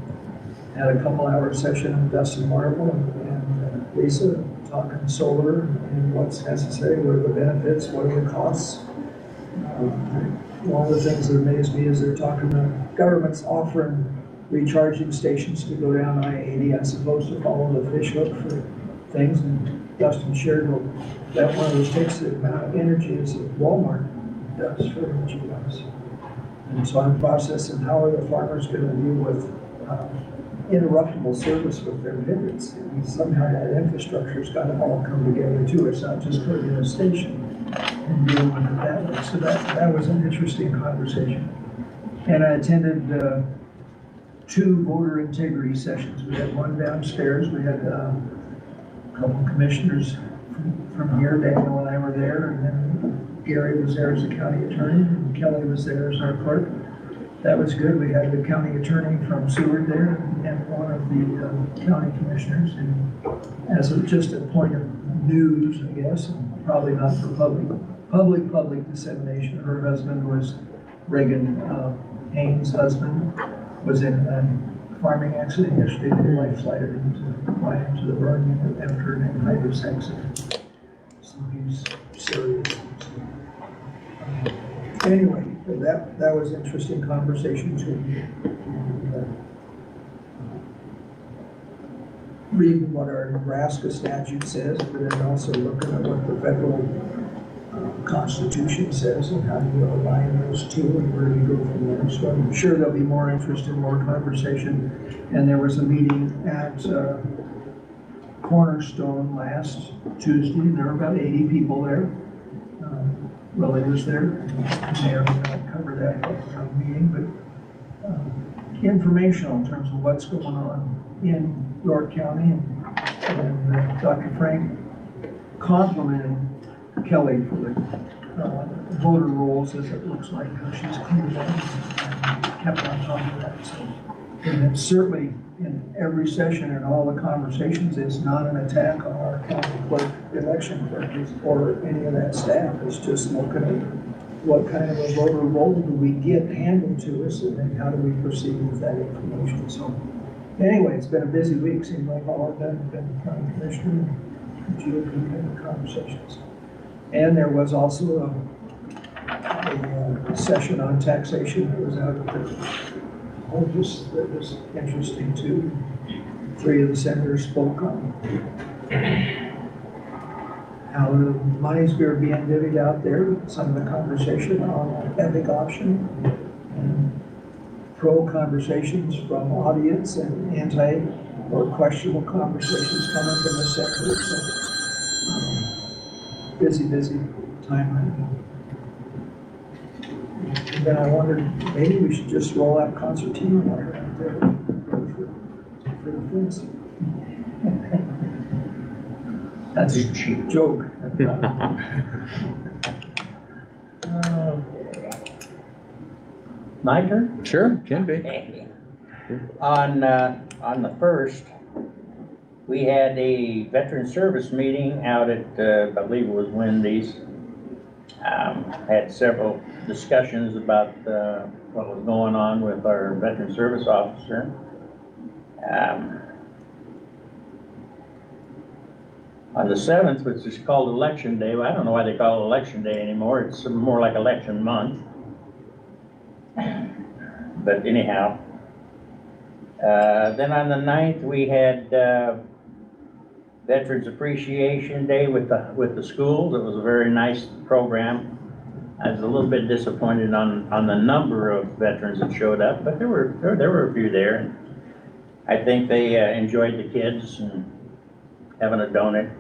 Had a couple hour session with Dustin Marble and Lisa talking solar and what's necessary, what are the benefits, what are the costs. One of the things that amazed me is they're talking about government's offering recharging stations to go down I-80 as opposed to follow the fish hook for things. And Dustin shared that one of those takes the amount of energy as Walmart does for energy use. And so I'm processing how are the farmers going to deal with interruptible service with their vendors. And somehow that infrastructure's got to all come together too. It's not just putting in a station and dealing with it that way. So that was an interesting conversation. And I attended 2 voter integrity sessions. We had one downstairs. We had a couple commissioners from here. Daniel and I were there, and then Gary was there as the county attorney, and Kelly was there as our clerk. That was good. We had the county attorney from Seward there and one of the county commissioners. And as just a point of news, I guess, and probably not for public dissemination, her husband was Reagan Haynes' husband. Was in a farming accident yesterday. His wife flighted into the burn unit after an anhydrous accident. So he's serious. Anyway, that was an interesting conversation too. And, reading what our Nebraska statute says, but then also looking at what the federal Constitution says and how do you align those two and where do you go from there. So I'm sure there'll be more interest and more conversation. And there was a meeting at Cornerstone last Tuesday, and there were about 80 people there. Willie was there. Mayor did not cover that meeting, but informational in terms of what's going on in York County. And Dr. Frank complimented Kelly for the voter rolls, as it looks like how she's cleaned up and kept on top of that. So, and it's certainly in every session and all the conversations, it's not an attack on our county clerk, election clerk, or any of that staff. It's just looking at what kind of a voter roll do we get handed to us, and then how do we proceed with that information. So anyway, it's been a busy week. Seems like all I've done has been county commissioner and GOP kind of conversations. And there was also a session on taxation that was out at the office that was interesting too. 3 of the senators spoke on how the money's being divvied out there, some of the conversation on ethic option, and pro conversations from audience and or questionable conversations come up in the sector, so busy time right now. And then I wondered, maybe we should just roll out concertina wire out there for the fence. That's a cheap joke. My turn? Sure, can be. On the first, we had a veteran service meeting out at, I believe it was Wendy's. Had several discussions about, what was going on with our veteran service officer. On the 7th, which is called Election Day, well, I don't know why they call it Election Day anymore, it's more like election month. But anyhow, then on the 9th, we had Veterans Appreciation Day with the schools. It was a very nice program. I was a little bit disappointed on the number of veterans that showed up, but there were a few there. I think they enjoyed the kids and having a donut.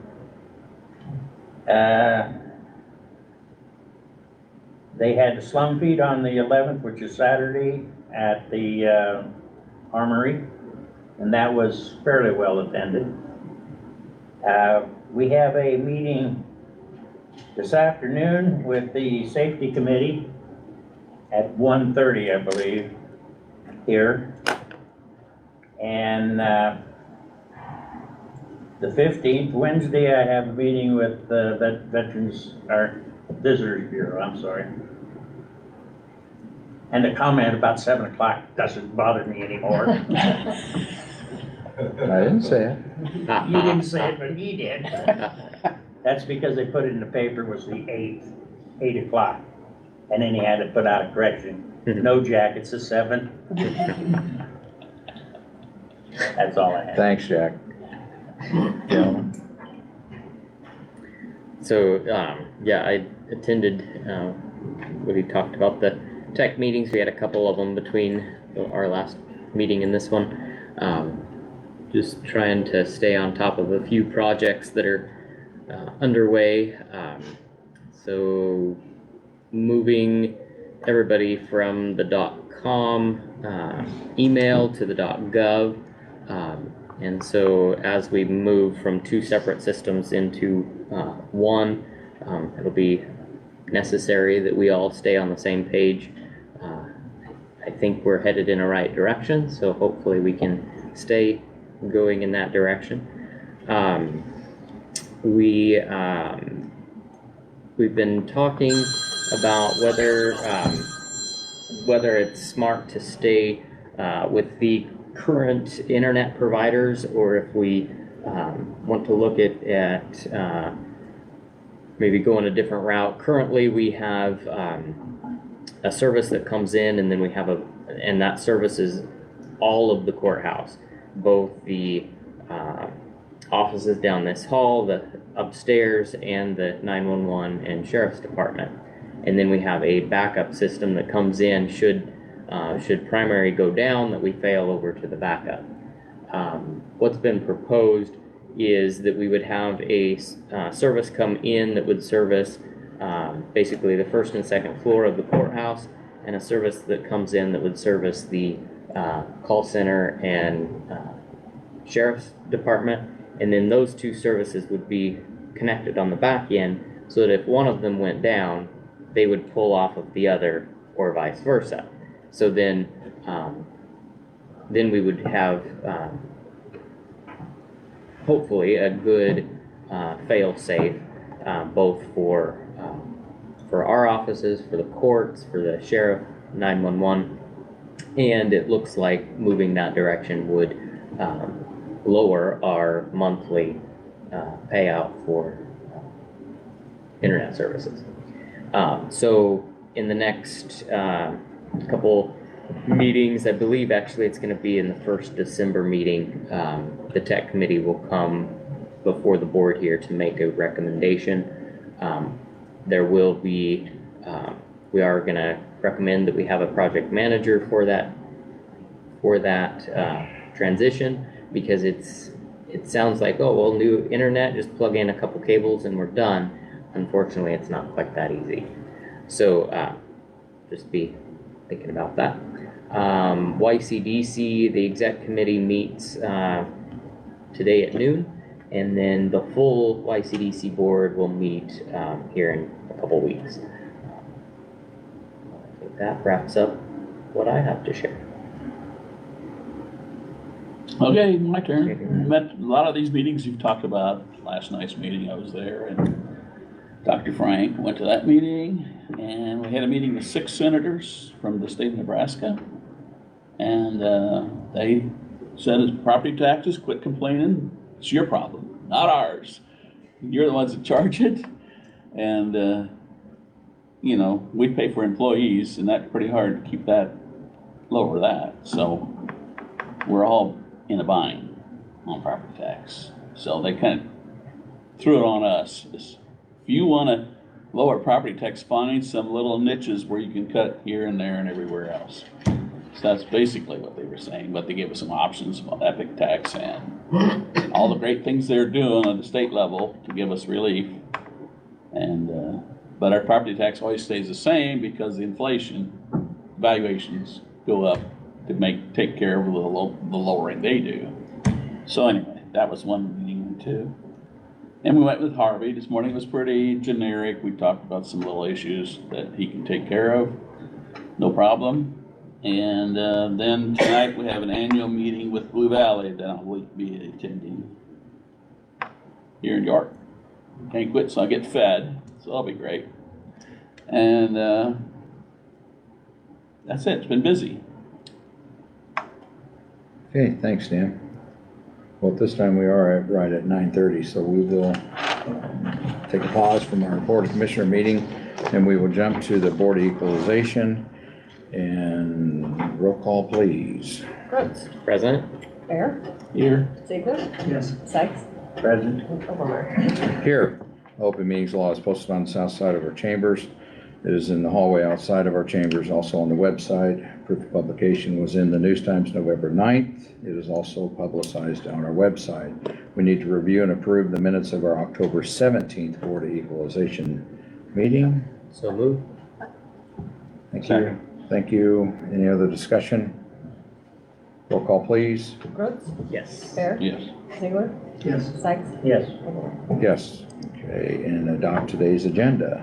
They had the slum feed on the 11th, which is Saturday, at the Armory, and that was fairly well attended. We have a meeting this afternoon with the Safety Committee at 1:30, I believe, here. And the 15th, Wednesday, I have a meeting with the Veterans, or Visitors Bureau, I'm sorry. And the comment about 7 o'clock doesn't bother me anymore. I didn't say it. You didn't say it, but he did. That's because they put it in the paper was the 8th, 8 o'clock. And then he had to put out a correction. No, Jack, it's the 7th. That's all I have. Thanks, Jack. Yeah. So, yeah, I attended, we talked about the tech meetings. We had a couple of them between our last meeting and this one. Just trying to stay on top of a few projects that are underway. So moving everybody from the .com email to the .gov. And so as we move from two separate systems into one, it'll be necessary that we all stay on the same page. I think we're headed in the right direction, so hopefully we can stay going in that direction. We've been talking about whether it's smart to stay with the current internet providers, or if we want to look at maybe going a different route. Currently, we have a service that comes in, and then we have and that service is all of the courthouse, both the offices down this hall, the upstairs, and the 911 and sheriff's department. And then we have a backup system that comes in should primary go down, that we fail over to the backup. What's been proposed is that we would have a service come in that would service basically the first and second floor of the courthouse, and a service that comes in that would service the call center and sheriff's department. And then those two services would be connected on the back end, so that if one of them went down, they would pull off of the other, or vice versa. So then we would have hopefully a good fail-safe, both for our offices, for the courts, for the sheriff, 911, and it looks like moving that direction would lower our monthly payout for internet services. So in the next couple meetings, I believe actually it's going to be in the first December meeting, the tech committee will come before the board here to make a recommendation. There will be, we are going to recommend that we have a project manager for that transition, because it sounds like, oh, well, new internet, just plug in a couple cables and we're done. Unfortunately, it's not quite that easy. So just be thinking about that. YCDC, the exec committee meets today at noon, and then the full YCDC board will meet here in a couple weeks. I think that wraps up what I have to share. Okay, my turn. Met a lot of these meetings you've talked about. Last night's meeting, I was there, and Dr. Frank went to that meeting, and we had a meeting with 6 senators from the state of Nebraska. And they said, as property taxes, quit complaining. It's your problem, not ours. You're the ones that charge it. And, you know, we pay for employees, and that's pretty hard to keep that, lower that. So we're all in a bind on property tax. So they kind of threw it on us. If you want to lower property tax, find some little niches where you can cut here and there and everywhere else. So that's basically what they were saying, but they gave us some options about epic tax and all the great things they're doing on the state level to give us relief. And but our property tax always stays the same because the inflation valuations go up to take care of the lowering they do. So anyway, that was one meeting too. And we went with Harvey. This morning was pretty generic. We talked about some little issues that he can take care of. No problem. And then tonight we have an annual meeting with Blue Valley that I'll be attending here in York. Can't quit, so I get fed. So that'll be great. And that's it. It's been busy. Okay, thanks, Dan. Well, at this time we are right at 9:30, so we will take a pause from our Board of Commissioner meeting, and we will jump to the Board of Equalization. And roll call, please. Brooks. Present? Bear. Here. Ziegler. Yes. Sykes. Present. Overmark. Here. Open meetings law is posted on the south side of our chambers. It is in the hallway outside of our chambers, also on the website. Proof of publication was in the News Times November 9th. It is also publicized on our website. We need to review and approve the minutes of our October 17th Board of Equalization meeting. So moved. Thank you. Thank you. Any other discussion? Roll call, please. Brooks. Yes. Bear. Yes. Ziegler. Yes. Sykes. Yes. Overmark. Yes. Okay, and adopt today's agenda.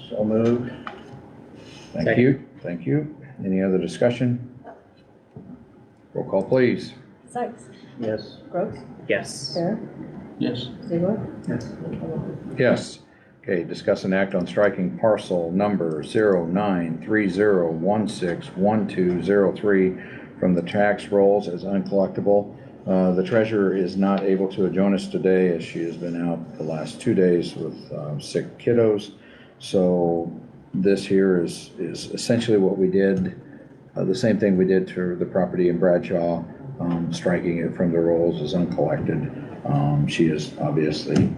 So moved. Thank Second. you. Thank you. Any other discussion? Roll call, please. Sykes. Yes. Brooks. Yes. Bear. Yes. Ziegler. Yes. Overmark. Yes. Okay, discuss an act on striking parcel number 0930161203 from the tax rolls as uncollectible. The treasurer is not able to join us today as she has been out the last 2 days with sick kiddos. So this here is essentially what we did, the same thing we did to the property in Bradshaw, striking it from the rolls as uncollected. She has obviously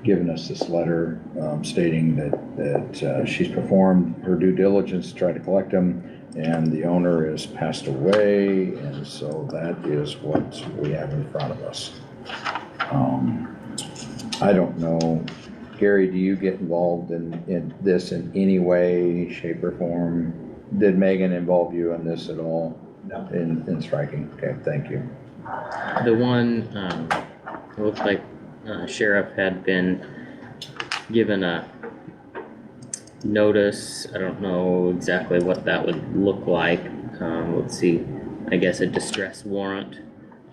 given us this letter stating that she's performed her due diligence to try to collect them, and the owner has passed away, and so that is what we have in front of us. I don't know, Gary, do you get involved in this in any way, shape, or form? Did Megan involve you in this at all? No. In striking? Okay, thank you. The one, it looks like sheriff had been given a notice. I don't know exactly what that would look like. Let's see, I guess a distress warrant.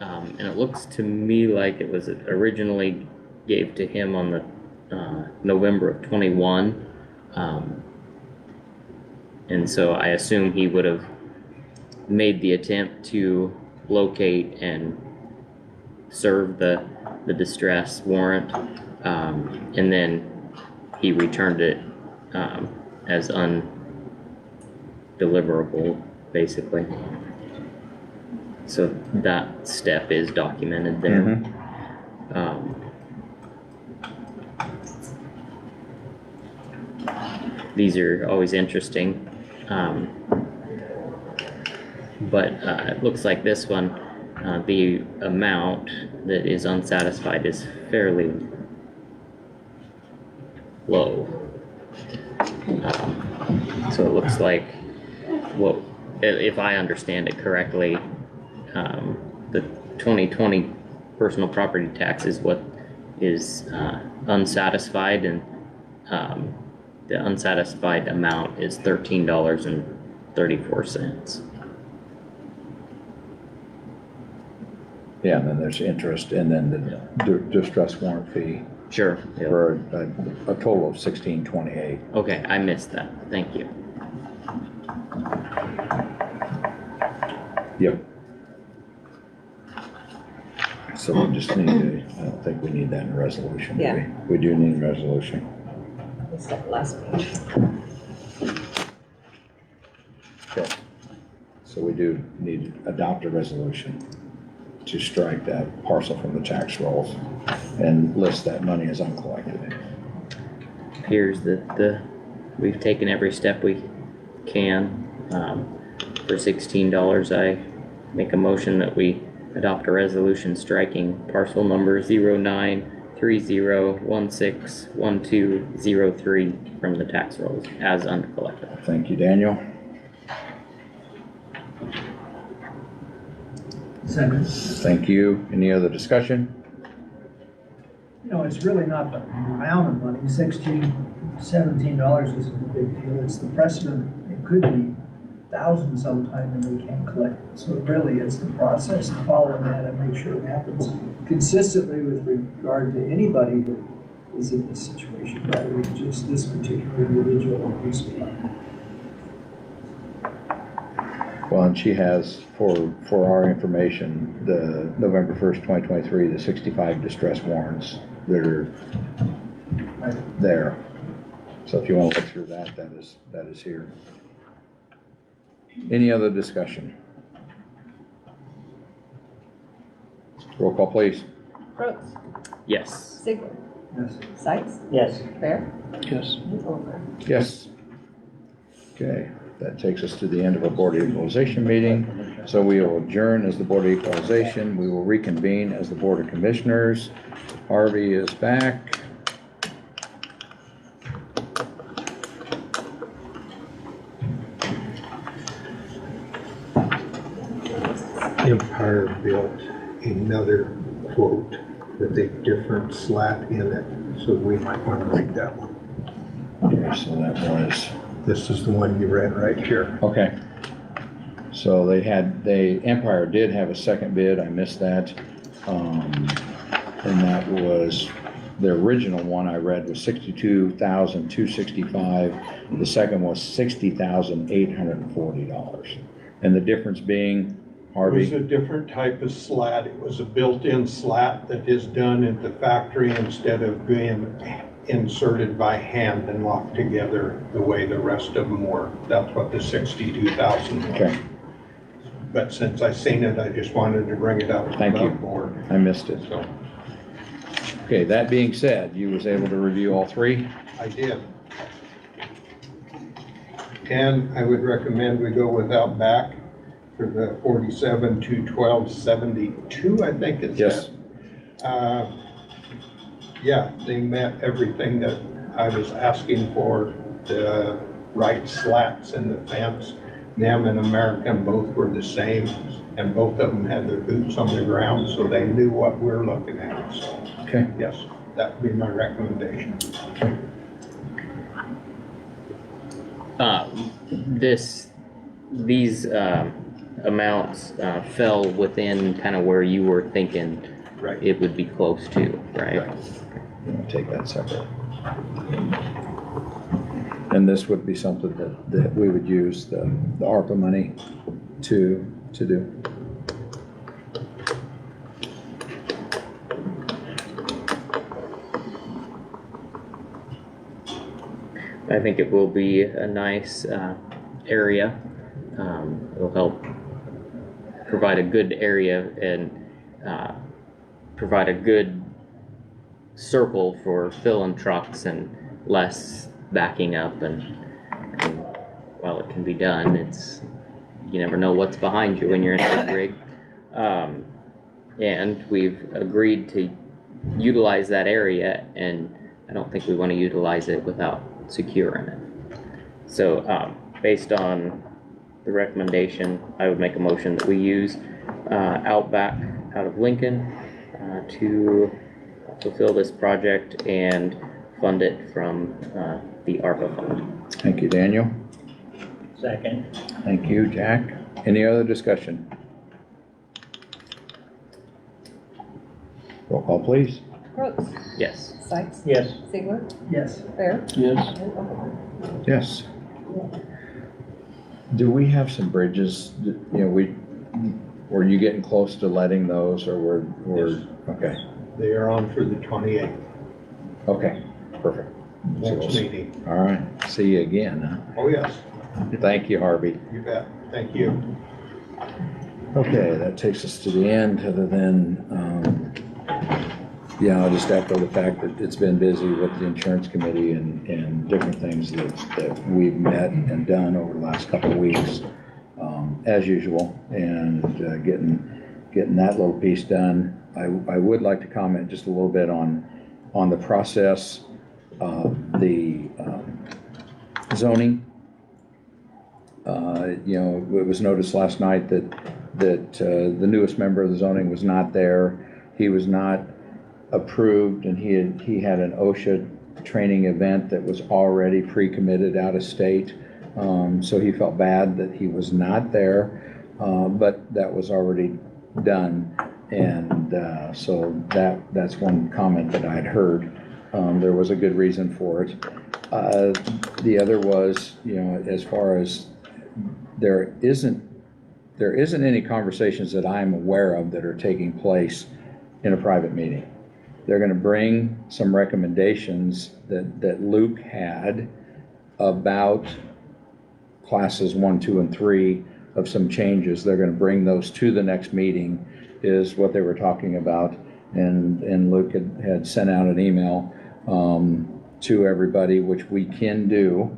And it looks to me like it was originally gave to him on the November of 21. And so I assume he would have made the attempt to locate and serve the distress warrant, and then he returned it as undeliverable, basically. So that step is documented there. These are always interesting, but it looks like this one, the amount that is unsatisfied is fairly low. So it looks like, well, if I understand it correctly, the 2020 personal property tax is what is unsatisfied, and the unsatisfied amount is $13.34. Yeah, and then there's interest, and then the distress warrant fee Sure. Yep. for a total of $16.28. Okay, I missed that. Thank you. Yep. So we just need to, I don't think we need that in a resolution, do we? Yeah. We do need a resolution. It's that last page. Okay. So we do need to adopt a resolution to strike that parcel from the tax rolls and list that money as uncollected. Appears that we've taken every step we can. For $16, I make a motion that we adopt a resolution striking parcel number 0930161203 from the tax rolls as uncollected. Thank you, Daniel. Second. Thank you. Any other discussion? You know, it's really not the amount of money, $16, $17 isn't a big deal, it's the precedent. It could be thousands sometime and we can't collect it. So really, it's the process of following that and make sure it happens consistently with regard to anybody that is in this situation, rather than just this particular individual that we speak of. Well, and she has, for our information, the November 1st, 2023, the 65 distress warrants that are there. So if you want to look through that, that is here. Any other discussion? Roll call, please. Brooks, Yes. Ziegler, Yes. Sykes, Yes. Bear, Yes. and Over. Yes. Okay, that takes us to the end of our Board of Equalization meeting. So we will adjourn as the Board of Equalization. We will reconvene as the Board of Commissioners. Harvey is back. Empire built another quote with a different slat in it, so we might want to read that one. Okay, so that was, This is the one you read right here. okay. So Empire did have a second bid, I missed that. And that was, the original one I read was $62,265. The second was $60,840. And the difference being, It was Harvey? a different type of slat. It was a built-in slat that is done at the factory instead of being inserted by hand and locked together the way the rest of them were. That's what the 62,000 was. Okay, But since I seen it, I just wanted to bring it up. Thank you. above board. I missed it. So Okay, that being said, you was able to review all three? I did. And I would recommend we go without back for the 47-212-72, I think it Yes. says. Yeah, they met everything that I was asking for, the right slats in the fence. Them and American both were the same, and both of them had their boots on the ground, so they knew what we're looking at. So, Okay. yes, that would be my recommendation. These amounts fell within kind of where you were thinking Right. it would be close to, right? You want to take that separate. And this would be something that we would use the ARPA money to do. I think it will be a nice area. It'll help provide a good area and provide a good circle for filling trucks and less backing up. And while it can be done, you never know what's behind you when you're in a big rig. and we've agreed to utilize that area, and I don't think we want to utilize it without securing it. So, based on the recommendation, I would make a motion that we use Outback out of Lincoln to fulfill this project and fund it from the ARPA fund. Thank you, Daniel. Second. Thank you, Jack. Any other discussion? Roll call, please. Brooks. Yes. Sykes. Yes. Ziegler. Yes. Fair. Yes. And Overbaugh. Yes. Do we have some bridges, were you getting close to letting those, or Yes. okay, They are on for the 28th, okay, perfect. next meeting. All right, see you again, huh? Oh, yes, Thank you, Harvey. you bet. Thank you. Okay, that takes us to the end, other than, I'll just echo the fact that it's been busy with the insurance committee and different things that we've met and done over the last couple of weeks, as usual, and getting that little piece done. I would like to comment just a little bit on the process of the zoning. It was noticed last night that the newest member of the zoning was not there. He was not approved, and he had an OSHA training event that was already pre-committed out of state. So he felt bad that he was not there, but that was already done. And so that's one comment that I'd heard. There was a good reason for it. The other was, as far as there isn't any conversations that I'm aware of that are taking place in a private meeting. They're gonna bring some recommendations that Luke had about classes 1, 2, and 3 of some changes. They're gonna bring those to the next meeting, is what they were talking about. And Luke had sent out an email to everybody, which we can do.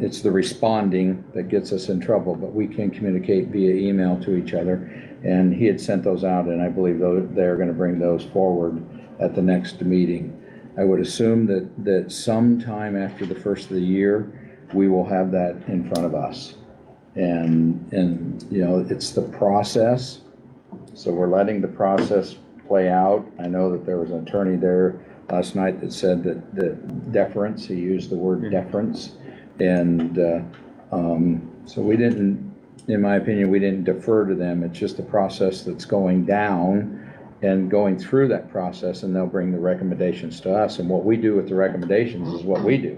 It's the responding that gets us in trouble, but we can communicate via email to each other. And he had sent those out, and I believe they're gonna bring those forward at the next meeting. I would assume that sometime after the first of the year, we will have that in front of us. And it's the process. So we're letting the process play out. I know that there was an attorney there last night that said that deference, he used the word deference. And so we didn't, in my opinion, we didn't defer to them. It's just a process that's going down and going through that process, and they'll bring the recommendations to us. And what we do with the recommendations is what we do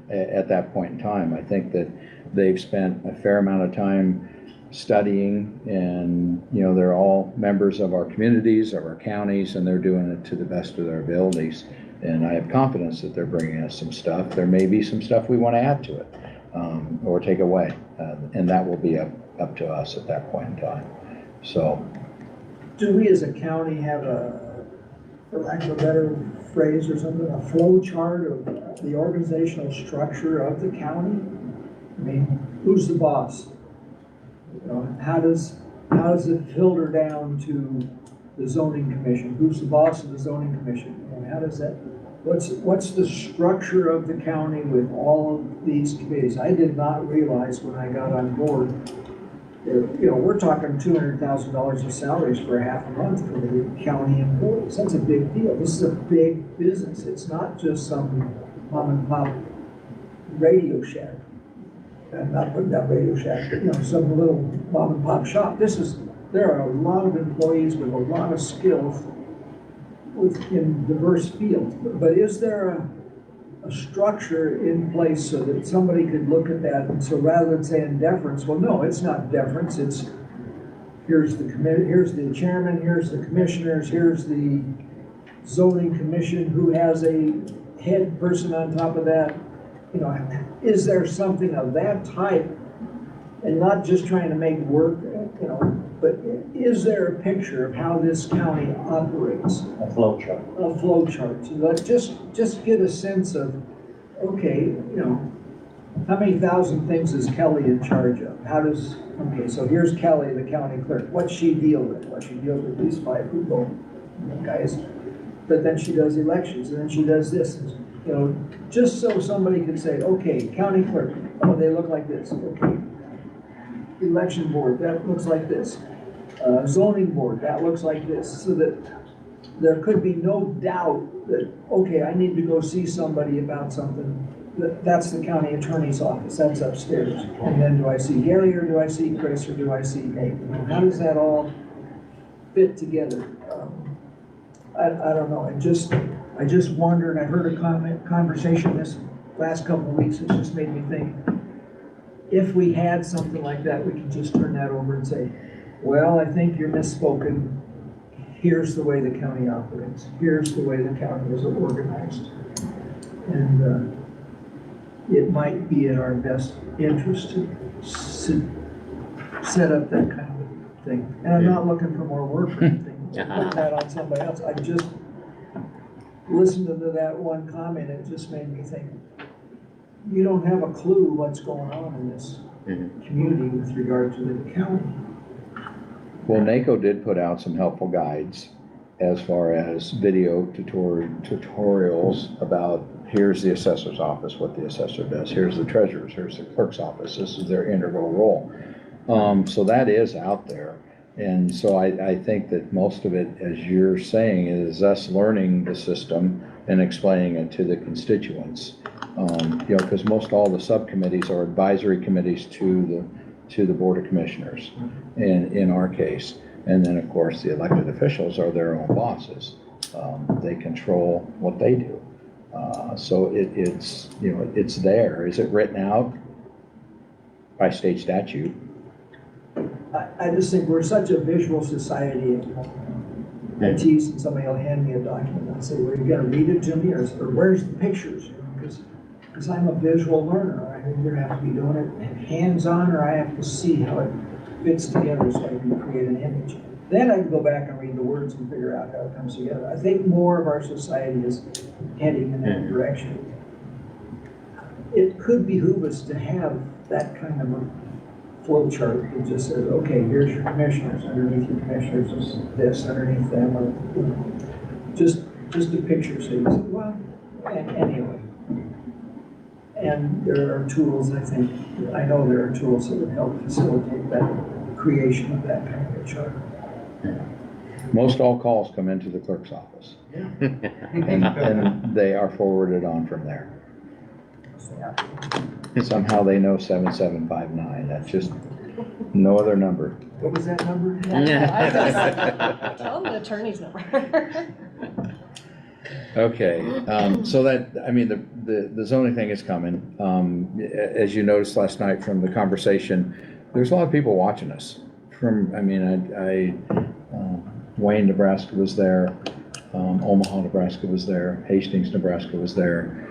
at that point in time. I think that they've spent a fair amount of time studying, and they're all members of our communities, of our counties, and they're doing it to the best of their abilities. And I have confidence that they're bringing us some stuff. There may be some stuff we want to add to it or take away, and that will be up to us at that point in time. So, Do we as a county have for lack of a better phrase or something, a flow chart of the organizational structure of the county? I mean, who's the boss? How does it filter down to the zoning commission? Who's the boss of the zoning commission? And how does that, what's the structure of the county with all of these committees? I did not realize when I got on board, we're talking $200,000 of salaries for half a month for the county employees. That's a big deal. This is a big business. It's not just some mom and pop Radio Shack. I'm not putting down Radio Shack, some little mom and pop shop. There are a lot of employees with a lot of skills in diverse fields. But is there a structure in place so that somebody could look at that? And so rather than saying deference, well, no, it's not deference. It's here's the chairman, here's the commissioners, here's the zoning commission who has a head person on top of that. Is there something of that type, and not just trying to make work, but is there a picture of how this county operates? A flow chart. A flow chart. So just get a sense of, okay, how many thousand things is Kelly in charge of? How does, okay, so here's Kelly, the county clerk. What's she deal with? Well, she deals with these 5 people, guys. But then she does elections, and then she does this, you know, just so somebody could say, okay, county clerk, oh, they look like this, okay. Election board, that looks like this. Zoning board, that looks like this, so that there could be no doubt that, okay, I need to go see somebody about something. That's the county attorney's office, that's upstairs. And then do I see Gary, or do I see Chris, or do I see Nate? How does that all fit together? I don't know, I just wonder, and I heard a conversation this last couple of weeks, it just made me think, if we had something like that, we could just turn that over and say, well, I think you're misspoken. Here's the way the county operates. Here's the way the county is organized. And it might be in our best interest to set up that kind of thing. And I'm not looking for more work or anything, put that on somebody else. I just listened to that one comment, it just made me think, you don't have a clue what's going on in this community with regard to the county. Well, NACO did put out some helpful guides as far as video tutorials about, here's the assessor's office, what the assessor does, here's the treasurer's, here's the clerk's office, this is their integral role. So that is out there. And so I think that most of it, as you're saying, is us learning the system and explaining it to the constituents. You know, because most all the subcommittees are advisory committees to the Board of Commissioners, in our case. And then, of course, the elected officials are their own bosses. They control what they do. So it's, you know, it's there. Is it written out by state statute? I just think we're such a visual society. I tease and somebody will hand me a document and I'll say, well, you gotta read it to me, or where's the pictures? Because I'm a visual learner. I either have to be doing it hands-on, or I have to see how it fits together so I can create an image. Then I can go back and read the words and figure out how it comes together. I think more of our society is heading in that direction. It could behoove us to have that kind of a flow chart that just says, okay, here's your commissioners, underneath your commissioners is this, underneath them, or, you know, just a picture, so you say, well, anyway. And there are tools, I think, I know there are tools that would help facilitate that creation of that kind of a chart. Most all calls come into the clerk's office. And they are forwarded on from there. Somehow they know 7759, that's just no other number. What was that number? Tell them the attorney's number. Okay, so that, I mean, the zoning thing is coming. As you noticed last night from the conversation, there's a lot of people watching us. From, I mean, Wayne, Nebraska was there, Omaha, Nebraska was there, Hastings, Nebraska was there.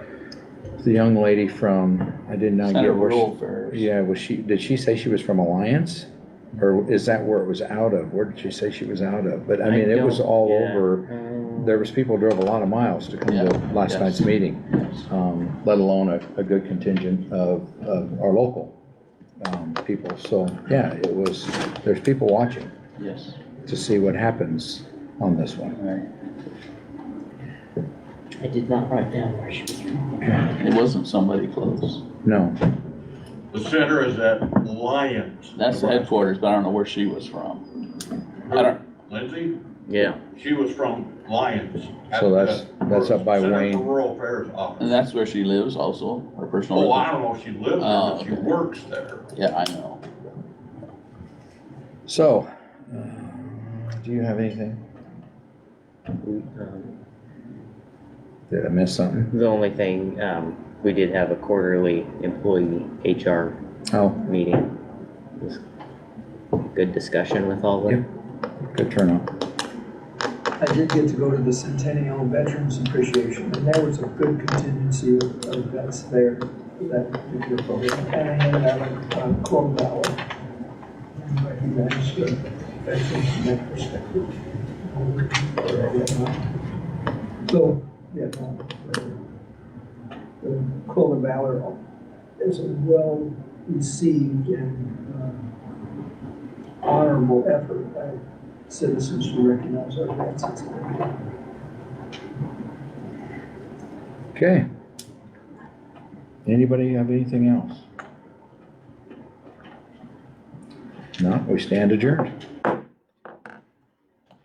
The young lady from, I did not Center get where Rural she, Affairs. yeah, was she, did she say she was from Alliance? Or is that where it was out of? Where did she say she was out of? But I mean, it was all over. There was people who drove a lot of miles to come to last night's meeting, let alone a good contingent of our local people. So, yeah, it was, there's people watching. Yes. To see what happens on this one. Right. I did not write down where she was from. It wasn't somebody close. No. The center is at Lyons. That's the headquarters, but I don't know where she was from. I don't, Lindsay, Yeah. she was from Lyons. So that's up by Center for Wayne. Rural Affairs office. and that's where she lives also, her personal. Oh, I don't know if she lives there, but she okay. works there. Yeah, I know. So, do you have anything? Did I miss something? The only thing, we did have a quarterly employee HR Oh, meeting. It was good discussion with all the. good turnout. I did get to go to the Centennial Veterans Appreciation, and there was a good contingency of vets there for that particular program. And I handed out a quote ballot. And recognized veterans from that perspective. So, yeah, the Quillen Valor as a well-received and honorable effort by citizens to recognize our vets. It's very Okay. Anybody have anything else? No, we stand adjourned.